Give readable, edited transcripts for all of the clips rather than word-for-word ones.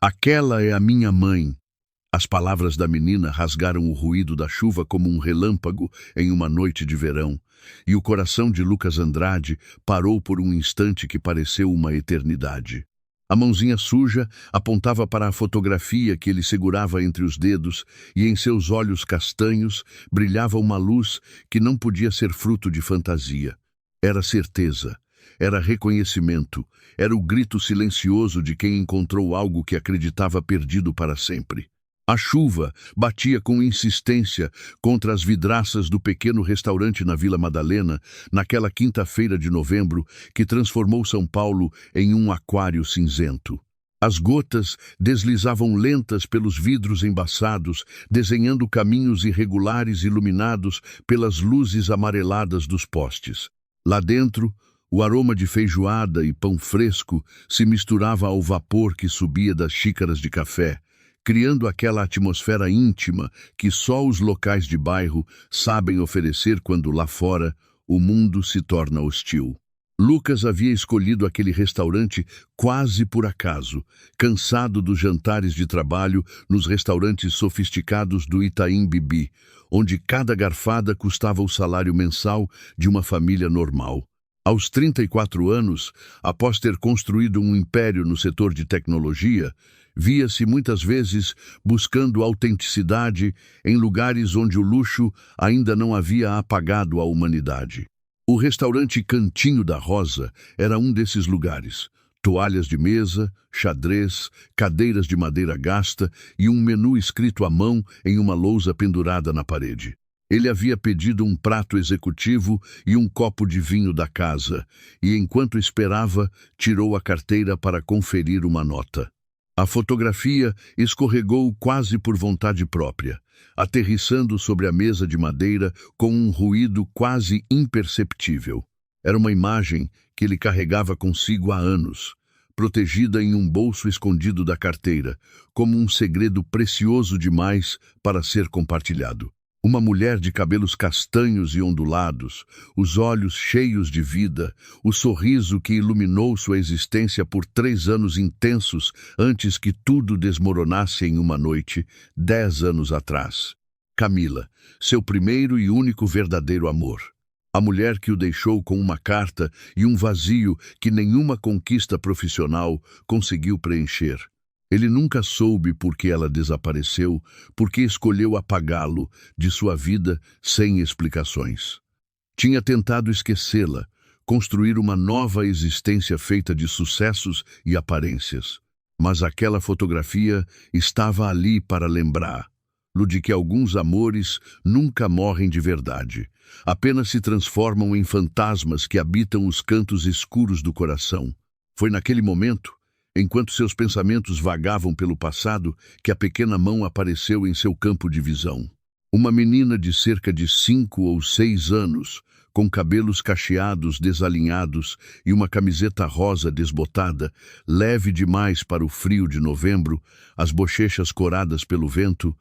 Aquela é a minha mãe. As palavras da menina rasgaram o ruído da chuva como um relâmpago em uma noite de verão, e o coração de Lucas Andrade parou por um instante que pareceu uma eternidade. A mãozinha suja apontava para a fotografia que ele segurava entre os dedos, e em seus olhos castanhos brilhava uma luz que não podia ser fruto de fantasia. Era certeza, era reconhecimento, era o grito silencioso de quem encontrou algo que acreditava perdido para sempre. A chuva batia com insistência contra as vidraças do pequeno restaurante na Vila Madalena, naquela quinta-feira de novembro que transformou São Paulo em um aquário cinzento. As gotas deslizavam lentas pelos vidros embaçados, desenhando caminhos irregulares iluminados pelas luzes amareladas dos postes. Lá dentro, o aroma de feijoada e pão fresco se misturava ao vapor que subia das xícaras de café, criando aquela atmosfera íntima que só os locais de bairro sabem oferecer quando lá fora o mundo se torna hostil. Lucas havia escolhido aquele restaurante quase por acaso, cansado dos jantares de trabalho nos restaurantes sofisticados do Itaim Bibi, onde cada garfada custava o salário mensal de uma família normal. Aos 34 anos, após ter construído um império no setor de tecnologia, via-se muitas vezes buscando autenticidade em lugares onde o luxo ainda não havia apagado a humanidade. O restaurante Cantinho da Rosa era um desses lugares. Toalhas de mesa, xadrez, cadeiras de madeira gasta e um menu escrito à mão em uma lousa pendurada na parede. Ele havia pedido um prato executivo e um copo de vinho da casa, e enquanto esperava, tirou a carteira para conferir uma nota. A fotografia escorregou quase por vontade própria, aterrissando sobre a mesa de madeira com um ruído quase imperceptível. Era uma imagem que ele carregava consigo há anos, protegida em um bolso escondido da carteira, como um segredo precioso demais para ser compartilhado. Uma mulher de cabelos castanhos e ondulados, os olhos cheios de vida, o sorriso que iluminou sua existência por 3 anos intensos antes que tudo desmoronasse em uma noite, 10 anos atrás. Camila, seu primeiro e único verdadeiro amor. A mulher que o deixou com uma carta e um vazio que nenhuma conquista profissional conseguiu preencher. Ele nunca soube por que ela desapareceu, porque escolheu apagá-lo de sua vida sem explicações. Tinha tentado esquecê-la, construir uma nova existência feita de sucessos e aparências. Mas aquela fotografia estava ali para lembrá-lo de que alguns amores nunca morrem de verdade, apenas se transformam em fantasmas que habitam os cantos escuros do coração. Foi naquele momento, enquanto seus pensamentos vagavam pelo passado, que a pequena mão apareceu em seu campo de visão. Uma menina de cerca de 5 ou 6 anos, com cabelos cacheados desalinhados e uma camiseta rosa desbotada, leve demais para o frio de novembro, as bochechas coradas pelo vento,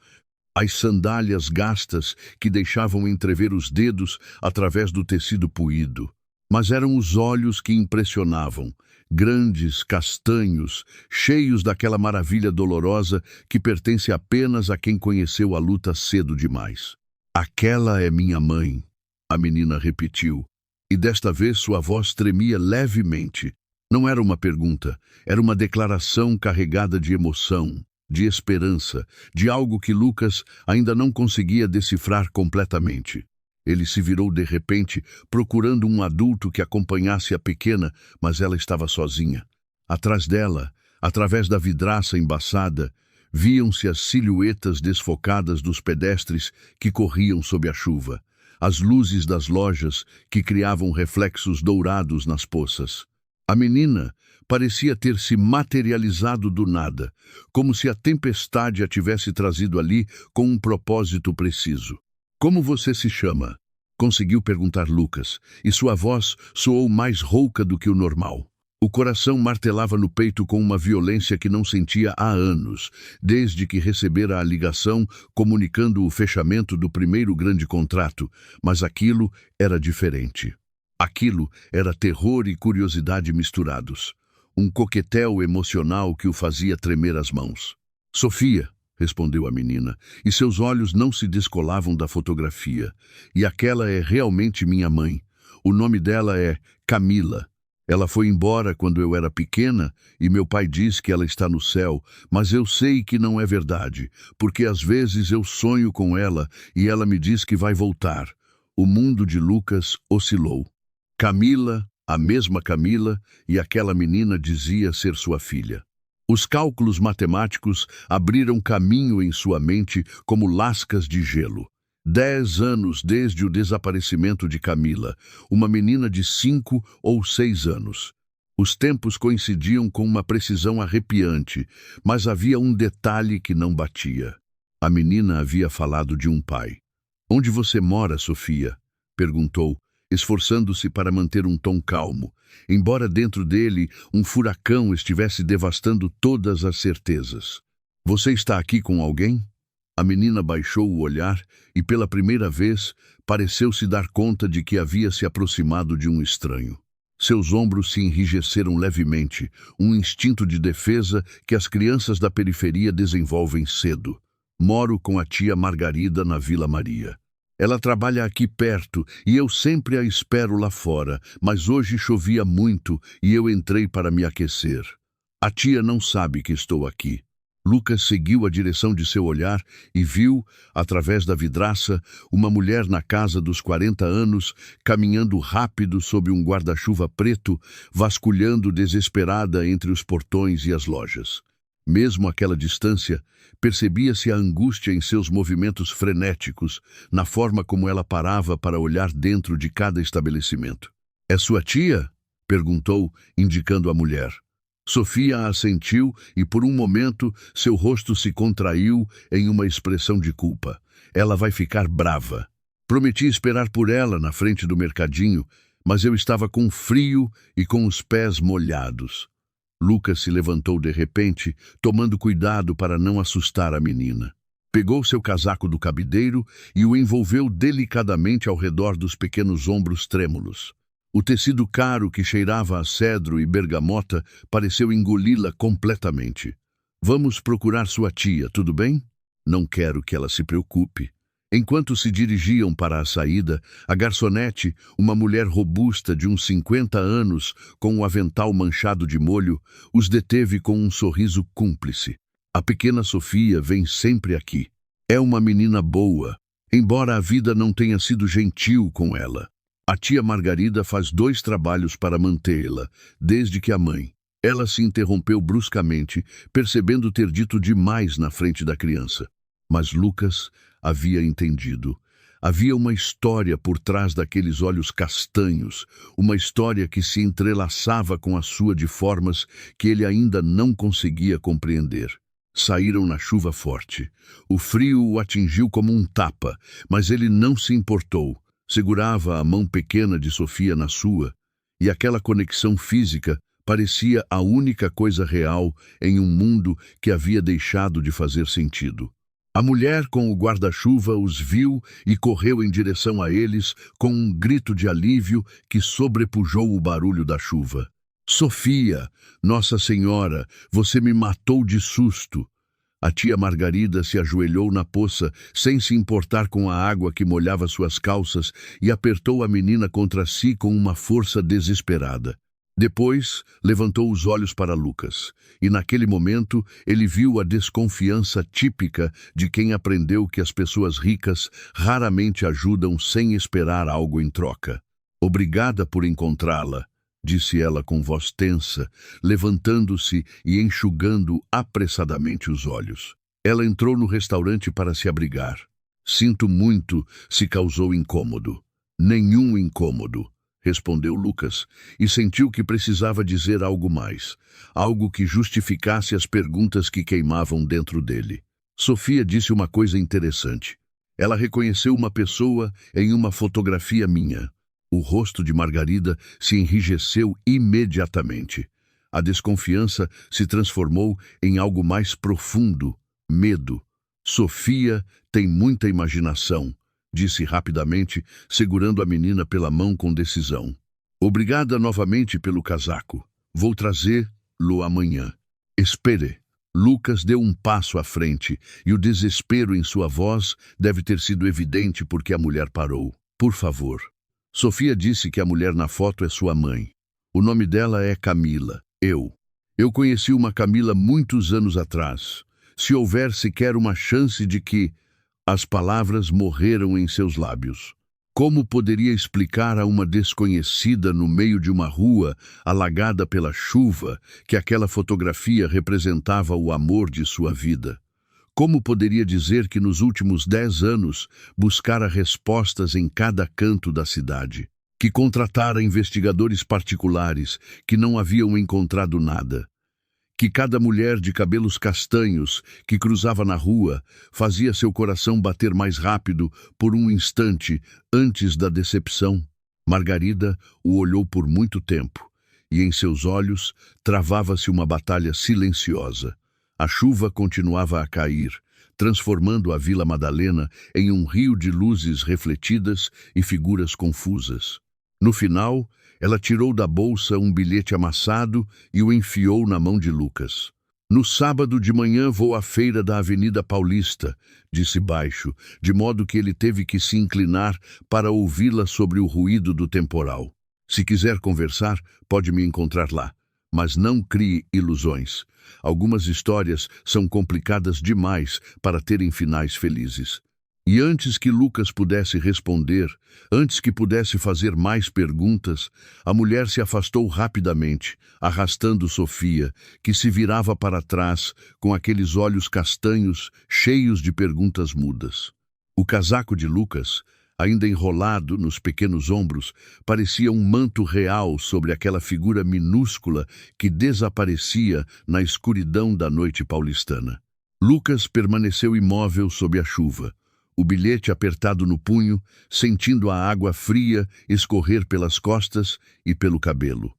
as sandálias gastas que deixavam entrever os dedos através do tecido puído. Mas eram os olhos que impressionavam, grandes, castanhos, cheios daquela maravilha dolorosa que pertence apenas a quem conheceu a luta cedo demais. Aquela é minha mãe, a menina repetiu, e desta vez sua voz tremia levemente. Não era uma pergunta, era uma declaração carregada de emoção, de esperança, de algo que Lucas ainda não conseguia decifrar completamente. Ele se virou de repente, procurando um adulto que acompanhasse a pequena, mas ela estava sozinha. Atrás dela, através da vidraça embaçada, viam-se as silhuetas desfocadas dos pedestres que corriam sob a chuva, as luzes das lojas que criavam reflexos dourados nas poças. A menina parecia ter se materializado do nada, como se a tempestade a tivesse trazido ali com um propósito preciso. Como você se chama? Conseguiu perguntar Lucas, e sua voz soou mais rouca do que o normal. O coração martelava no peito com uma violência que não sentia há anos, desde que recebera a ligação comunicando o fechamento do primeiro grande contrato, mas aquilo era diferente. Aquilo era terror e curiosidade misturados. um coquetel emocional que o fazia tremer as mãos. Sofia, respondeu a menina, e seus olhos não se descolavam da fotografia. E aquela é realmente minha mãe. O nome dela é Camila. Ela foi embora quando eu era pequena e meu pai diz que ela está no céu, mas eu sei que não é verdade, porque às vezes eu sonho com ela e ela me diz que vai voltar. O mundo de Lucas oscilou. Camila, a mesma Camila, e aquela menina dizia ser sua filha. Os cálculos matemáticos abriram caminho em sua mente como lascas de gelo. 10 anos desde o desaparecimento de Camila, uma menina de 5 ou 6 anos. Os tempos coincidiam com uma precisão arrepiante, mas havia um detalhe que não batia. A menina havia falado de um pai. "Onde você mora, Sofia?" perguntou, esforçando-se para manter um tom calmo, embora dentro dele um furacão estivesse devastando todas as certezas. "Você está aqui com alguém?" A menina baixou o olhar e, pela primeira vez, pareceu se dar conta de que havia se aproximado de um estranho. Seus ombros se enrijeceram levemente, um instinto de defesa que as crianças da periferia desenvolvem cedo. "Moro com a tia Margarida na Vila Maria. Ela trabalha aqui perto e eu sempre a espero lá fora, mas hoje chovia muito e eu entrei para me aquecer. A tia não sabe que estou aqui." Lucas seguiu a direção de seu olhar e viu, através da vidraça, uma mulher na casa dos 40 anos, caminhando rápido sob um guarda-chuva preto, vasculhando desesperada entre os portões e as lojas. Mesmo àquela distância, percebia-se a angústia em seus movimentos frenéticos, na forma como ela parava para olhar dentro de cada estabelecimento. "É sua tia?" perguntou, indicando a mulher. Sofia assentiu e, por um momento, seu rosto se contraiu em uma expressão de culpa. "Ela vai ficar brava. Prometi esperar por ela na frente do mercadinho, mas eu estava com frio e com os pés molhados." Lucas se levantou de repente, tomando cuidado para não assustar a menina. Pegou seu casaco do cabideiro e o envolveu delicadamente ao redor dos pequenos ombros trêmulos. O tecido caro que cheirava a cedro e bergamota pareceu engoli-la completamente. "Vamos procurar sua tia, tudo bem? Não quero que ela se preocupe." Enquanto se dirigiam para a saída, a garçonete, uma mulher robusta de uns 50 anos, com o avental manchado de molho, os deteve com um sorriso cúmplice. "A pequena Sofia vem sempre aqui. É uma menina boa, embora a vida não tenha sido gentil com ela. A tia Margarida faz 2 trabalhos para mantê-la, desde que a mãe." Ela se interrompeu bruscamente, percebendo ter dito demais na frente da criança. Mas Lucas havia entendido. Havia uma história por trás daqueles olhos castanhos, uma história que se entrelaçava com a sua de formas que ele ainda não conseguia compreender. Saíram na chuva forte. O frio o atingiu como um tapa, mas ele não se importou. Segurava a mão pequena de Sofia na sua, e aquela conexão física parecia a única coisa real em um mundo que havia deixado de fazer sentido. A mulher com o guarda-chuva os viu e correu em direção a eles com um grito de alívio que sobrepujou o barulho da chuva. "Sofia, Nossa Senhora, você me matou de susto." A tia Margarida se ajoelhou na poça, sem se importar com a água que molhava suas calças, e apertou a menina contra si com uma força desesperada. Depois, levantou os olhos para Lucas, e naquele momento ele viu a desconfiança típica de quem aprendeu que as pessoas ricas raramente ajudam sem esperar algo em troca. "Obrigada por encontrá-la", disse ela com voz tensa, levantando-se e enxugando apressadamente os olhos. Ela entrou no restaurante para se abrigar. "Sinto muito se causou incômodo." "Nenhum incômodo", respondeu Lucas, e sentiu que precisava dizer algo mais, algo que justificasse as perguntas que queimavam dentro dele. Sofia disse uma coisa interessante. Ela reconheceu uma pessoa em uma fotografia minha. O rosto de Margarida se enrijeceu imediatamente. A desconfiança se transformou em algo mais profundo, medo. "Sofia tem muita imaginação", disse rapidamente, segurando a menina pela mão com decisão. "Obrigada novamente pelo casaco. Vou trazer lo amanhã. Espere. Lucas deu um passo à frente, e o desespero em sua voz deve ter sido evidente porque a mulher parou. Por favor. Sofia disse que a mulher na foto é sua mãe. O nome dela é Camila. Eu conheci uma Camila muitos anos atrás. Se houver sequer uma chance de que... As palavras morreram em seus lábios. Como poderia explicar a uma desconhecida no meio de uma rua, alagada pela chuva, que aquela fotografia representava o amor de sua vida? Como poderia dizer que nos últimos 10 anos buscara respostas em cada canto da cidade? Que contratara investigadores particulares que não haviam encontrado nada? Que cada mulher de cabelos castanhos que cruzava na rua fazia seu coração bater mais rápido por um instante antes da decepção? Margarida o olhou por muito tempo, e em seus olhos travava-se uma batalha silenciosa. A chuva continuava a cair, transformando a Vila Madalena em um rio de luzes refletidas e figuras confusas. No final, ela tirou da bolsa um bilhete amassado e o enfiou na mão de Lucas. No sábado de manhã vou à feira da Avenida Paulista, disse baixo, de modo que ele teve que se inclinar para ouvi-la sobre o ruído do temporal. Se quiser conversar, pode me encontrar lá, mas não crie ilusões. Algumas histórias são complicadas demais para terem finais felizes. E antes que Lucas pudesse responder, antes que pudesse fazer mais perguntas, a mulher se afastou rapidamente, arrastando Sofia, que se virava para trás com aqueles olhos castanhos cheios de perguntas mudas. O casaco de Lucas, ainda enrolado nos pequenos ombros, parecia um manto real sobre aquela figura minúscula que desaparecia na escuridão da noite paulistana. Lucas permaneceu imóvel sob a chuva, o bilhete apertado no punho, sentindo a água fria escorrer pelas costas e pelo cabelo.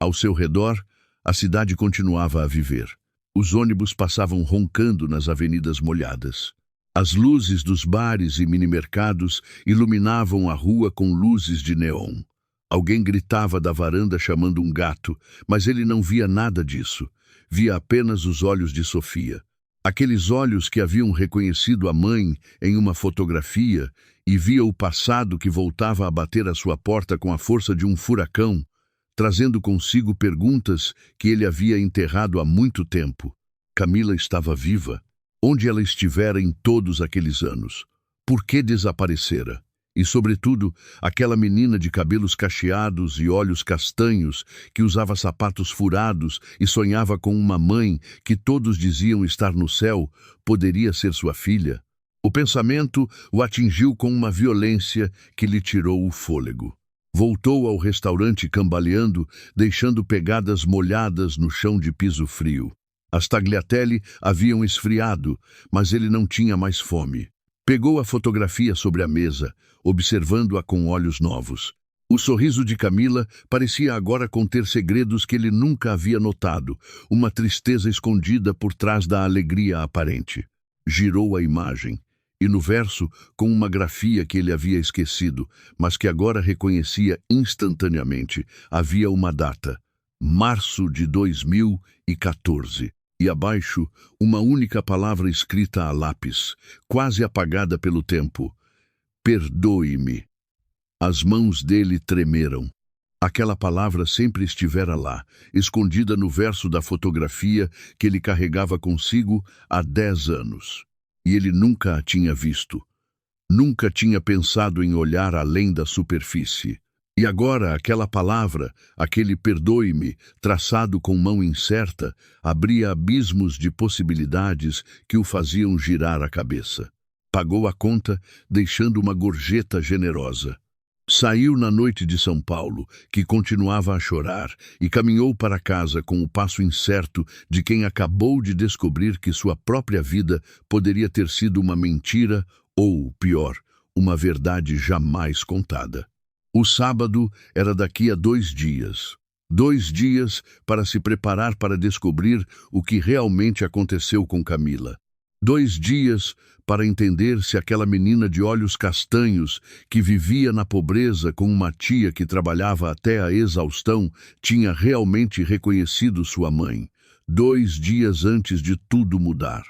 Ao seu redor, a cidade continuava a viver. Os ônibus passavam roncando nas avenidas molhadas. As luzes dos bares e minimercados iluminavam a rua com luzes de neon. Alguém gritava da varanda chamando um gato, mas ele não via nada disso. Via apenas os olhos de Sofia. Aqueles olhos que haviam reconhecido a mãe em uma fotografia, e via o passado que voltava a bater à sua porta com a força de um furacão, trazendo consigo perguntas que ele havia enterrado há muito tempo. Camila estava viva? Onde ela estivera em todos aqueles anos? Por que desaparecera? E, sobretudo, aquela menina de cabelos cacheados e olhos castanhos, que usava sapatos furados e sonhava com uma mãe que todos diziam estar no céu, poderia ser sua filha? O pensamento o atingiu com uma violência que lhe tirou o fôlego. Voltou ao restaurante cambaleando, deixando pegadas molhadas no chão de piso frio. As tagliatelle haviam esfriado, mas ele não tinha mais fome. Pegou a fotografia sobre a mesa, observando-a com olhos novos. O sorriso de Camila parecia agora conter segredos que ele nunca havia notado, uma tristeza escondida por trás da alegria aparente. Girou a imagem, e no verso, com uma grafia que ele havia esquecido, mas que agora reconhecia instantaneamente, havia uma data: março de 2014. E abaixo, uma única palavra escrita a lápis, quase apagada pelo tempo: perdoe-me. As mãos dele tremeram. Aquela palavra sempre estivera lá, escondida no verso da fotografia que ele carregava consigo há 10 anos. E ele nunca a tinha visto. Nunca tinha pensado em olhar além da superfície. E agora aquela palavra, aquele perdoe-me, traçado com mão incerta, abria abismos de possibilidades que o faziam girar a cabeça. Pagou a conta, deixando uma gorjeta generosa. Saiu na noite de São Paulo, que continuava a chorar, e caminhou para casa com o passo incerto de quem acabou de descobrir que sua própria vida poderia ter sido uma mentira ou, pior, uma verdade jamais contada. O sábado era daqui a 2 dias. 2 dias para se preparar para descobrir o que realmente aconteceu com Camila. 2 dias para entender se aquela menina de olhos castanhos, que vivia na pobreza com uma tia que trabalhava até a exaustão, tinha realmente reconhecido sua mãe. 2 dias antes de tudo mudar.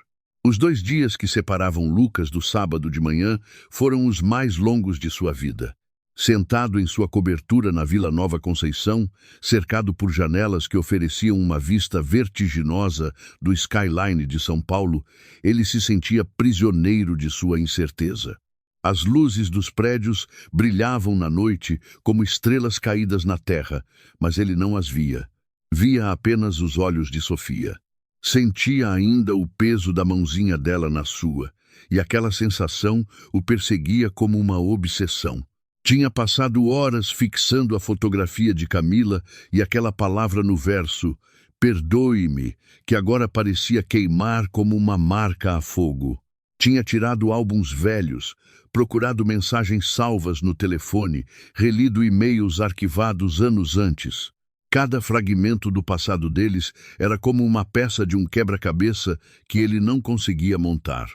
Os 2 dias que separavam Lucas do sábado de manhã foram os mais longos de sua vida. Sentado em sua cobertura na Vila Nova Conceição, cercado por janelas que ofereciam uma vista vertiginosa do skyline de São Paulo, ele se sentia prisioneiro de sua incerteza. As luzes dos prédios brilhavam na noite como estrelas caídas na terra, mas ele não as via. Via apenas os olhos de Sofia. Sentia ainda o peso da mãozinha dela na sua, e aquela sensação o perseguia como uma obsessão. Tinha passado horas fixando a fotografia de Camila e aquela palavra no verso, perdoe-me, que agora parecia queimar como uma marca a fogo. Tinha tirado álbuns velhos, procurado mensagens salvas no telefone, relido e-mails arquivados anos antes. Cada fragmento do passado deles era como uma peça de um quebra-cabeça que ele não conseguia montar.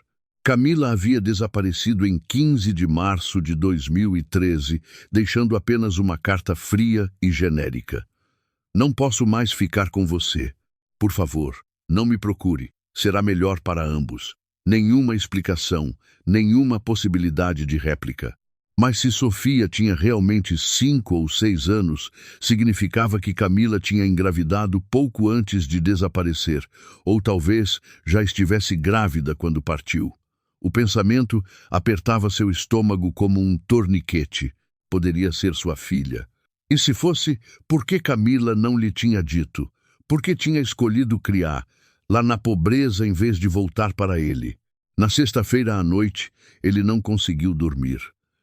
Camila havia desaparecido em 15 de março de 2013, deixando apenas uma carta fria e genérica. Não posso mais ficar com você. Por favor, não me procure. Será melhor para ambos. Nenhuma explicação, nenhuma possibilidade de réplica. Mas se Sofia tinha realmente 5 ou 6 anos, significava que Camila tinha engravidado pouco antes de desaparecer, ou talvez já estivesse grávida quando partiu. O pensamento apertava seu estômago como um torniquete. Poderia ser sua filha. E se fosse, por que Camila não lhe tinha dito? Por que tinha escolhido criar, lá na pobreza em vez de voltar para ele? Na sexta-feira à noite, ele não conseguiu dormir.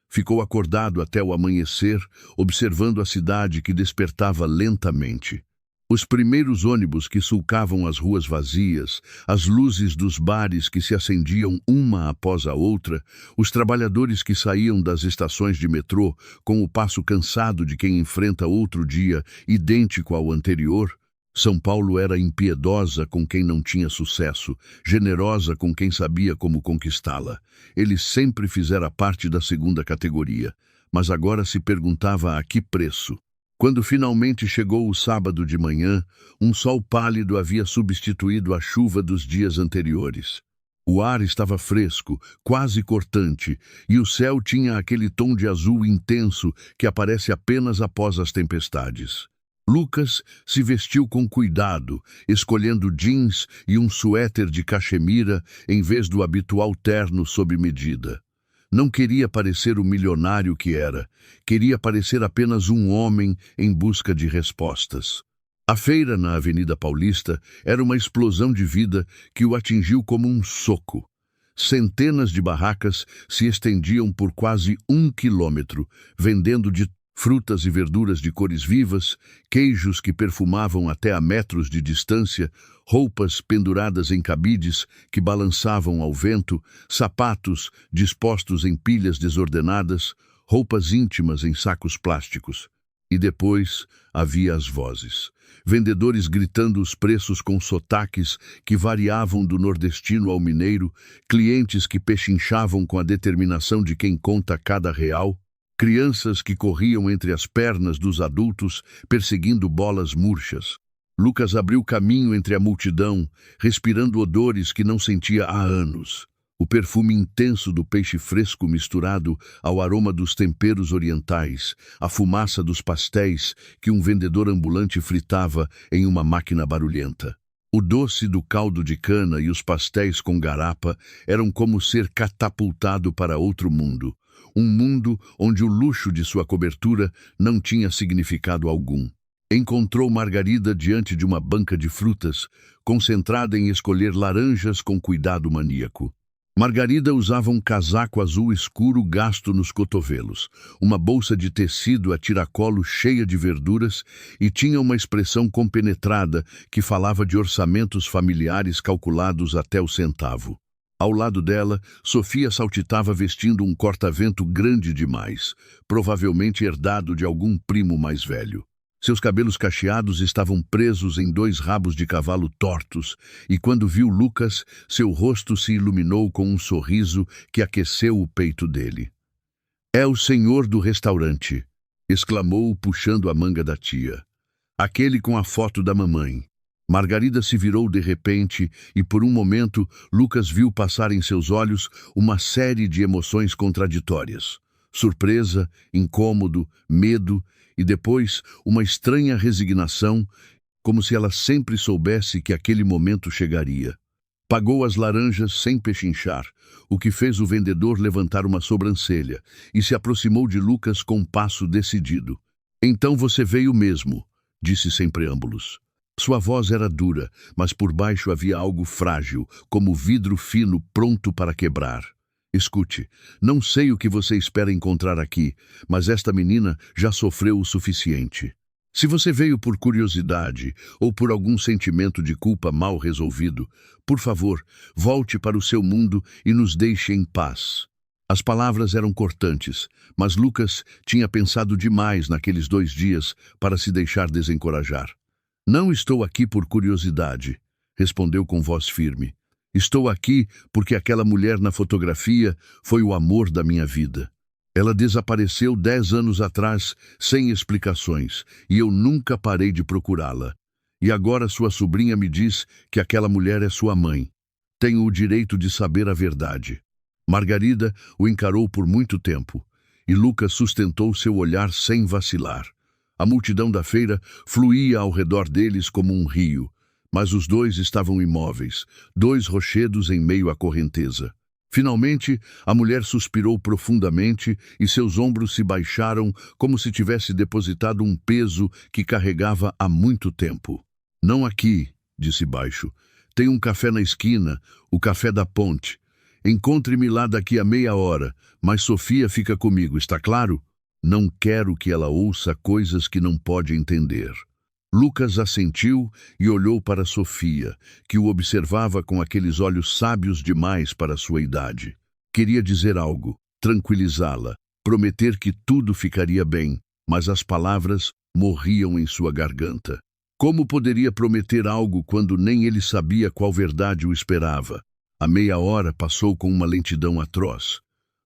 Ficou acordado até o amanhecer, observando a cidade que despertava lentamente. Os primeiros ônibus que sulcavam as ruas vazias, as luzes dos bares que se acendiam uma após a outra, os trabalhadores que saíam das estações de metrô com o passo cansado de quem enfrenta outro dia idêntico ao anterior. São Paulo era impiedosa com quem não tinha sucesso, generosa com quem sabia como conquistá-la. Ele sempre fizera parte da segunda categoria, mas agora se perguntava a que preço. Quando finalmente chegou o sábado de manhã, um sol pálido havia substituído a chuva dos dias anteriores. O ar estava fresco, quase cortante, e o céu tinha aquele tom de azul intenso que aparece apenas após as tempestades. Lucas se vestiu com cuidado, escolhendo jeans e um suéter de cachemira em vez do habitual terno sob medida. Não queria parecer o milionário que era, queria parecer apenas um homem em busca de respostas. A feira na Avenida Paulista era uma explosão de vida que o atingiu como um soco. Centenas de barracas se estendiam por quase 1 quilômetro, vendendo de frutas e verduras de cores vivas, queijos que perfumavam até a metros de distância, roupas penduradas em cabides que balançavam ao vento, sapatos dispostos em pilhas desordenadas, roupas íntimas em sacos plásticos. E depois havia as vozes. Vendedores gritando os preços com sotaques que variavam do nordestino ao mineiro, clientes que pechinchavam com a determinação de quem conta cada real, crianças que corriam entre as pernas dos adultos, perseguindo bolas murchas. Lucas abriu caminho entre a multidão, respirando odores que não sentia há anos. O perfume intenso do peixe fresco misturado ao aroma dos temperos orientais, a fumaça dos pastéis que um vendedor ambulante fritava em uma máquina barulhenta. O doce do caldo de cana e os pastéis com garapa eram como ser catapultado para outro mundo. Um mundo onde o luxo de sua cobertura não tinha significado algum. Encontrou Margarida diante de uma banca de frutas, concentrada em escolher laranjas com cuidado maníaco. Margarida usava um casaco azul escuro gasto nos cotovelos, uma bolsa de tecido a tiracolo cheia de verduras e tinha uma expressão compenetrada que falava de orçamentos familiares calculados até o centavo. Ao lado dela, Sofia saltitava vestindo um corta-vento grande demais, provavelmente herdado de algum primo mais velho. Seus cabelos cacheados estavam presos em 2 rabos de cavalo tortos, e quando viu Lucas, seu rosto se iluminou com um sorriso que aqueceu o peito dele. "É o senhor do restaurante", exclamou, puxando a manga da tia. "Aquele com a foto da mamãe." Margarida se virou de repente e, por um momento, Lucas viu passar em seus olhos uma série de emoções contraditórias. Surpresa, incômodo, medo e depois uma estranha resignação, como se ela sempre soubesse que aquele momento chegaria. Pagou as laranjas sem pechinchar, o que fez o vendedor levantar uma sobrancelha, e se aproximou de Lucas com um passo decidido. "Então você veio mesmo", disse sem preâmbulos. Sua voz era dura, mas por baixo havia algo frágil, como vidro fino pronto para quebrar. "Escute, não sei o que você espera encontrar aqui, mas esta menina já sofreu o suficiente. Se você veio por curiosidade ou por algum sentimento de culpa mal resolvido, por favor, volte para o seu mundo e nos deixe em paz." As palavras eram cortantes, mas Lucas tinha pensado demais naqueles 2 dias para se deixar desencorajar. "Não estou aqui por curiosidade", respondeu com voz firme. "Estou aqui porque aquela mulher na fotografia foi o amor da minha vida. Ela desapareceu 10 anos atrás, sem explicações, e eu nunca parei de procurá-la. E agora sua sobrinha me diz que aquela mulher é sua mãe. Tenho o direito de saber a verdade." Margarida o encarou por muito tempo, e Lucas sustentou seu olhar sem vacilar. A multidão da feira fluía ao redor deles como um rio, mas os dois estavam imóveis, 2 rochedos em meio à correnteza. Finalmente, a mulher suspirou profundamente e seus ombros se baixaram como se tivesse depositado um peso que carregava há muito tempo. "Não aqui", disse baixo. "Tem um café na esquina, o Café da Ponte. Encontre-me lá daqui a meia hora, mas Sofia fica comigo, está claro? Não quero que ela ouça coisas que não pode entender." Lucas assentiu e olhou para Sofia, que o observava com aqueles olhos sábios demais para sua idade. Queria dizer algo, tranquilizá-la, prometer que tudo ficaria bem, mas as palavras morriam em sua garganta. Como poderia prometer algo quando nem ele sabia qual verdade o esperava? A meia hora passou com uma lentidão atroz.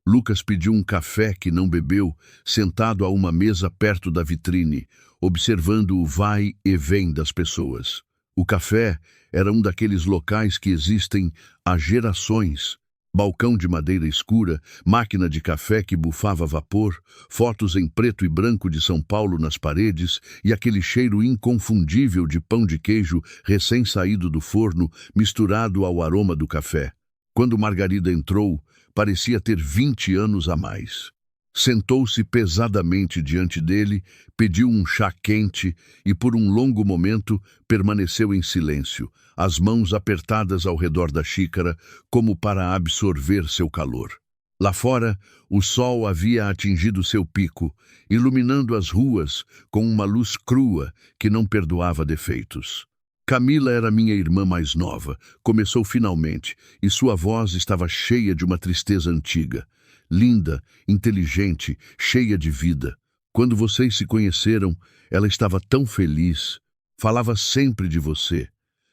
Lucas pediu um café que não bebeu, sentado a uma mesa perto da vitrine, observando o vai e vem das pessoas. O café era um daqueles locais que existem há gerações. Balcão de madeira escura, máquina de café que bufava vapor, fotos em preto e branco de São Paulo nas paredes e aquele cheiro inconfundível de pão de queijo recém-saído do forno, misturado ao aroma do café. Quando Margarida entrou, parecia ter 20 anos a mais. Sentou-se pesadamente diante dele, pediu um chá quente e por um longo momento permaneceu em silêncio, as mãos apertadas ao redor da xícara, como para absorver seu calor. Lá fora, o sol havia atingido seu pico, iluminando as ruas com uma luz crua que não perdoava defeitos. "Camila era minha irmã mais nova", começou finalmente, e sua voz estava cheia de uma tristeza antiga. "Linda, inteligente, cheia de vida. Quando vocês se conheceram, ela estava tão feliz. Falava sempre de você,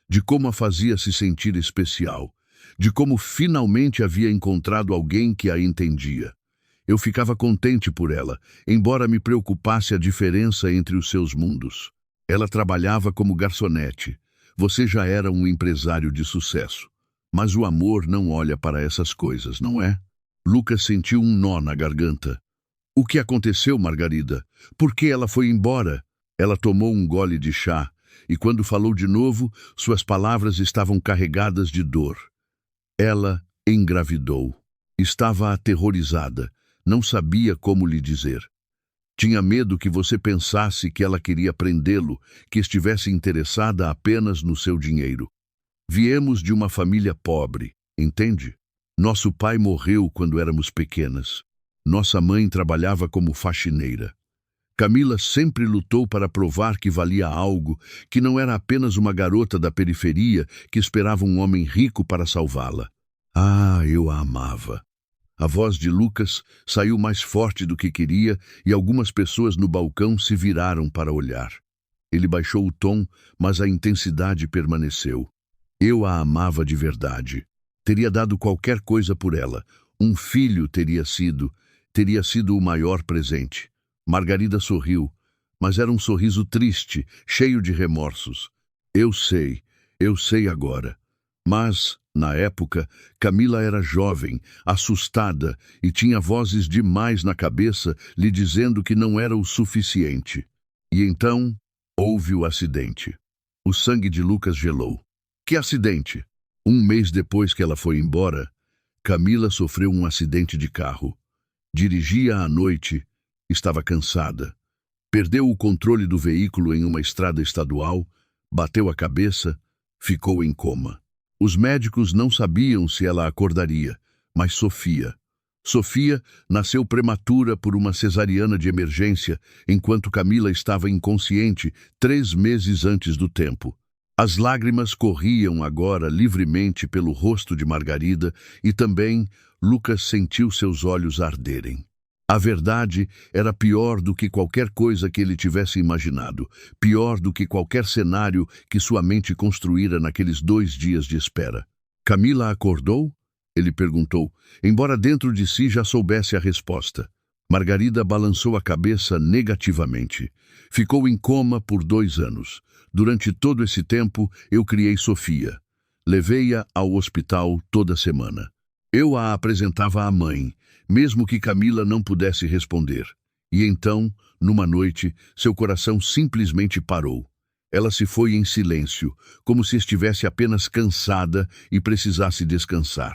de como a fazia se sentir especial, de como finalmente havia encontrado alguém que a entendia. Eu ficava contente por ela, embora me preocupasse a diferença entre os seus mundos. Ela trabalhava como garçonete. Você já era um empresário de sucesso. Mas o amor não olha para essas coisas, não é?" Lucas sentiu um nó na garganta. "O que aconteceu, Margarida? Por que ela foi embora?" Ela tomou um gole de chá, e quando falou de novo, suas palavras estavam carregadas de dor. "Ela engravidou. Estava aterrorizada. Não sabia como lhe dizer. Tinha medo que você pensasse que ela queria prendê-lo, que estivesse interessada apenas no seu dinheiro. Viemos de uma família pobre, entende? Nosso pai morreu quando éramos pequenas. Nossa mãe trabalhava como faxineira. Camila sempre lutou para provar que valia algo, que não era apenas uma garota da periferia que esperava um homem rico para salvá-la. Ah, eu a amava." A voz de Lucas saiu mais forte do que queria e algumas pessoas no balcão se viraram para olhar. Ele baixou o tom, mas a intensidade permaneceu. Eu a amava de verdade. Teria dado qualquer coisa por ela. Um filho teria sido o maior presente. Margarida sorriu, mas era um sorriso triste, cheio de remorsos. Eu sei agora. Mas, na época, Camila era jovem, assustada e tinha vozes demais na cabeça lhe dizendo que não era o suficiente. E então, houve o acidente. O sangue de Lucas gelou. Que acidente? Um mês depois que ela foi embora, Camila sofreu um acidente de carro. Dirigia à noite, estava cansada. Perdeu o controle do veículo em uma estrada estadual, bateu a cabeça, ficou em coma. Os médicos não sabiam se ela acordaria, mas Sofia nasceu prematura por uma cesariana de emergência, enquanto Camila estava inconsciente 3 meses antes do tempo. As lágrimas corriam agora livremente pelo rosto de Margarida e também Lucas sentiu seus olhos arderem. A verdade era pior do que qualquer coisa que ele tivesse imaginado, pior do que qualquer cenário que sua mente construíra naqueles 2 dias de espera. Camila acordou? Ele perguntou, embora dentro de si já soubesse a resposta. Margarida balançou a cabeça negativamente. Ficou em coma por 2 anos. Durante todo esse tempo, eu criei Sofia. Levei-a ao hospital toda semana. Eu a apresentava à mãe, mesmo que Camila não pudesse responder. E então, numa noite, seu coração simplesmente parou. Ela se foi em silêncio, como se estivesse apenas cansada e precisasse descansar.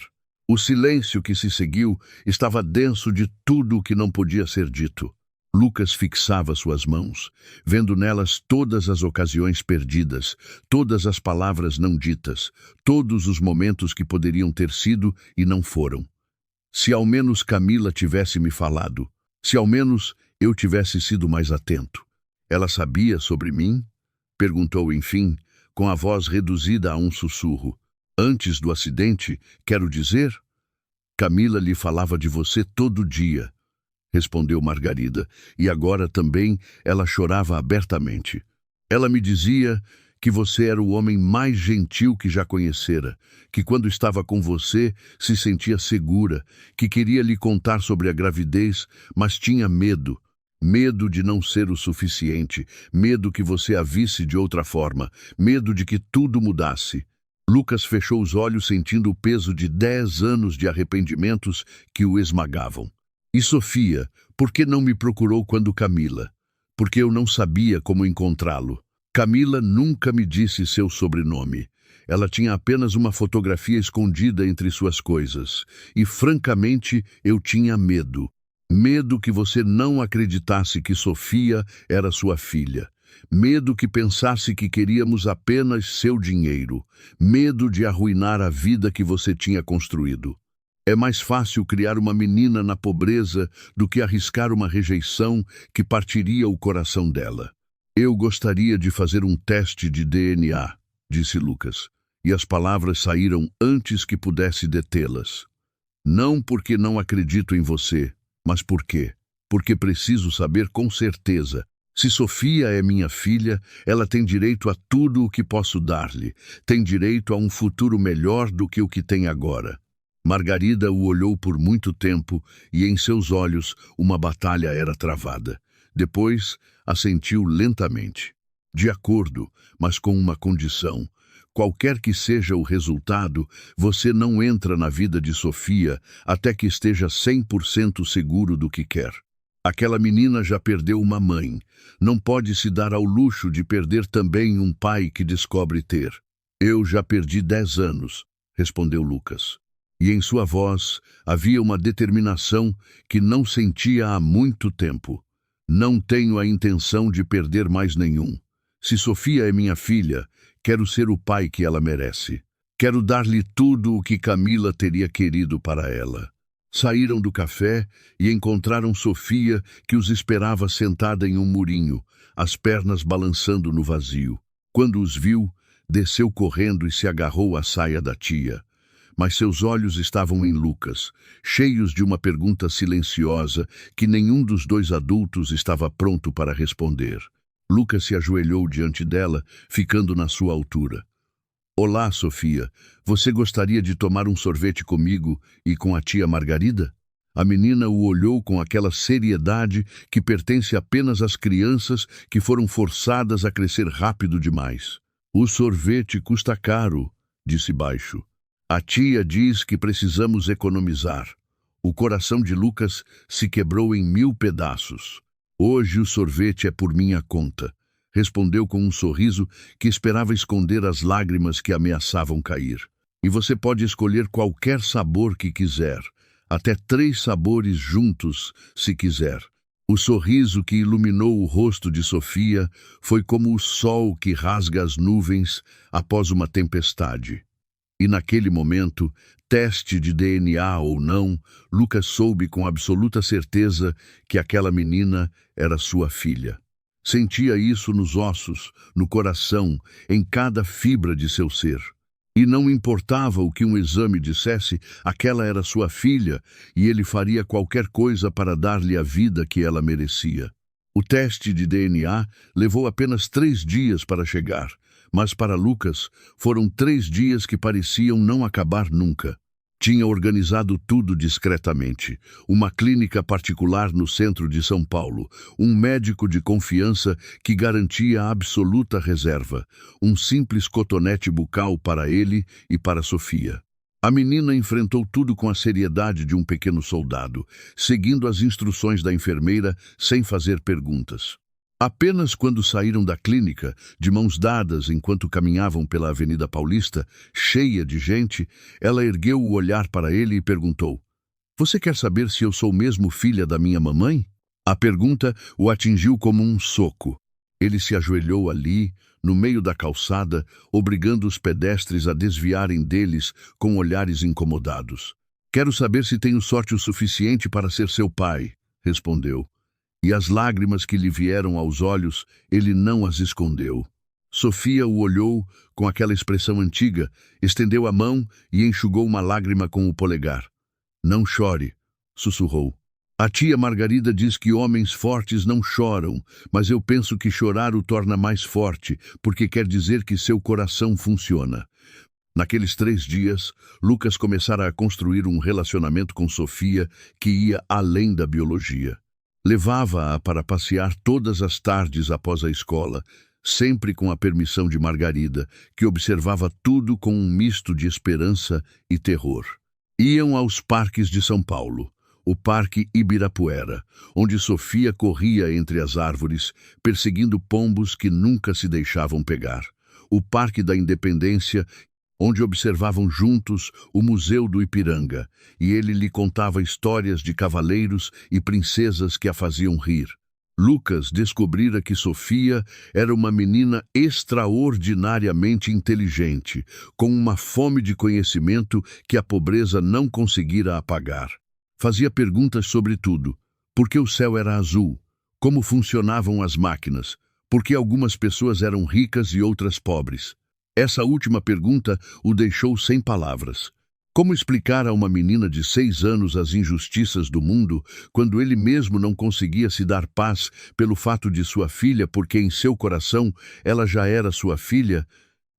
O silêncio que se seguiu estava denso de tudo o que não podia ser dito. Lucas fixava suas mãos, vendo nelas todas as ocasiões perdidas, todas as palavras não ditas, todos os momentos que poderiam ter sido e não foram. Se ao menos Camila tivesse me falado, se ao menos eu tivesse sido mais atento. Ela sabia sobre mim? Perguntou enfim, com a voz reduzida a um sussurro. Antes do acidente, quero dizer? Camila lhe falava de você todo dia, respondeu Margarida, e agora também ela chorava abertamente. Ela me dizia que você era o homem mais gentil que já conhecera, que quando estava com você se sentia segura, que queria lhe contar sobre a gravidez, mas tinha medo. Medo de não ser o suficiente, medo que você a visse de outra forma, medo de que tudo mudasse. Lucas fechou os olhos sentindo o peso de 10 anos de arrependimentos que o esmagavam. E Sofia, por que não me procurou quando Camila? Porque eu não sabia como encontrá-lo. Camila nunca me disse seu sobrenome. Ela tinha apenas uma fotografia escondida entre suas coisas. E, francamente, eu tinha medo. Medo que você não acreditasse que Sofia era sua filha. Medo que pensasse que queríamos apenas seu dinheiro. Medo de arruinar a vida que você tinha construído. É mais fácil criar uma menina na pobreza do que arriscar uma rejeição que partiria o coração dela. Eu gostaria de fazer um teste de DNA, disse Lucas, e as palavras saíram antes que pudesse detê-las. Não porque não acredito em você, mas por quê? Porque preciso saber com certeza. Se Sofia é minha filha, ela tem direito a tudo o que posso dar-lhe. Tem direito a um futuro melhor do que o que tem agora. Margarida o olhou por muito tempo e em seus olhos uma batalha era travada. Depois, assentiu lentamente. De acordo, mas com uma condição. Qualquer que seja o resultado, você não entra na vida de Sofia até que esteja 100% seguro do que quer. Aquela menina já perdeu uma mãe. Não pode se dar ao luxo de perder também um pai que descobre ter. Eu já perdi 10 anos, respondeu Lucas. E em sua voz havia uma determinação que não sentia há muito tempo. Não tenho a intenção de perder mais nenhum. Se Sofia é minha filha, quero ser o pai que ela merece. Quero dar-lhe tudo o que Camila teria querido para ela. Saíram do café e encontraram Sofia, que os esperava sentada em um murinho, as pernas balançando no vazio. Quando os viu, desceu correndo e se agarrou à saia da tia. Mas seus olhos estavam em Lucas, cheios de uma pergunta silenciosa que nenhum dos 2 adultos estava pronto para responder. Lucas se ajoelhou diante dela, ficando na sua altura. Olá, Sofia. Você gostaria de tomar um sorvete comigo e com a tia Margarida? A menina o olhou com aquela seriedade que pertence apenas às crianças que foram forçadas a crescer rápido demais. O sorvete custa caro, disse baixo. A tia diz que precisamos economizar. O coração de Lucas se quebrou em 1000 pedaços. Hoje o sorvete é por minha conta, respondeu com um sorriso que esperava esconder as lágrimas que ameaçavam cair. E você pode escolher qualquer sabor que quiser, até 3 sabores juntos, se quiser. O sorriso que iluminou o rosto de Sofia foi como o sol que rasga as nuvens após uma tempestade. E naquele momento, teste de DNA ou não, Lucas soube com absoluta certeza que aquela menina era sua filha. Sentia isso nos ossos, no coração, em cada fibra de seu ser. E não importava o que um exame dissesse, aquela era sua filha e ele faria qualquer coisa para dar-lhe a vida que ela merecia. O teste de DNA levou apenas 3 dias para chegar, mas para Lucas foram 3 dias que pareciam não acabar nunca. Tinha organizado tudo discretamente. Uma clínica particular no centro de São Paulo, um médico de confiança que garantia a absoluta reserva, um simples cotonete bucal para ele e para Sofia. A menina enfrentou tudo com a seriedade de um pequeno soldado, seguindo as instruções da enfermeira sem fazer perguntas. Apenas quando saíram da clínica, de mãos dadas enquanto caminhavam pela Avenida Paulista, cheia de gente, ela ergueu o olhar para ele e perguntou: "Você quer saber se eu sou mesmo filha da minha mamãe?" A pergunta o atingiu como um soco. Ele se ajoelhou ali, no meio da calçada, obrigando os pedestres a desviarem deles com olhares incomodados. "Quero saber se tenho sorte o suficiente para ser seu pai", respondeu. E as lágrimas que lhe vieram aos olhos, ele não as escondeu. Sofia o olhou com aquela expressão antiga, estendeu a mão e enxugou uma lágrima com o polegar. "Não chore", sussurrou. "A tia Margarida diz que homens fortes não choram, mas eu penso que chorar o torna mais forte, porque quer dizer que seu coração funciona." Naqueles 3 dias, Lucas começara a construir um relacionamento com Sofia que ia além da biologia. Levava-a para passear todas as tardes após a escola, sempre com a permissão de Margarida, que observava tudo com um misto de esperança e terror. Iam aos parques de São Paulo, o Parque Ibirapuera, onde Sofia corria entre as árvores, perseguindo pombos que nunca se deixavam pegar. O Parque da Independência, onde observavam juntos o Museu do Ipiranga, e ele lhe contava histórias de cavaleiros e princesas que a faziam rir. Lucas descobrira que Sofia era uma menina extraordinariamente inteligente, com uma fome de conhecimento que a pobreza não conseguira apagar. Fazia perguntas sobre tudo. Por que o céu era azul? Como funcionavam as máquinas? Por que algumas pessoas eram ricas e outras pobres? Essa última pergunta o deixou sem palavras. Como explicar a uma menina de 6 anos as injustiças do mundo, quando ele mesmo não conseguia se dar paz pelo fato de sua filha, porque em seu coração ela já era sua filha?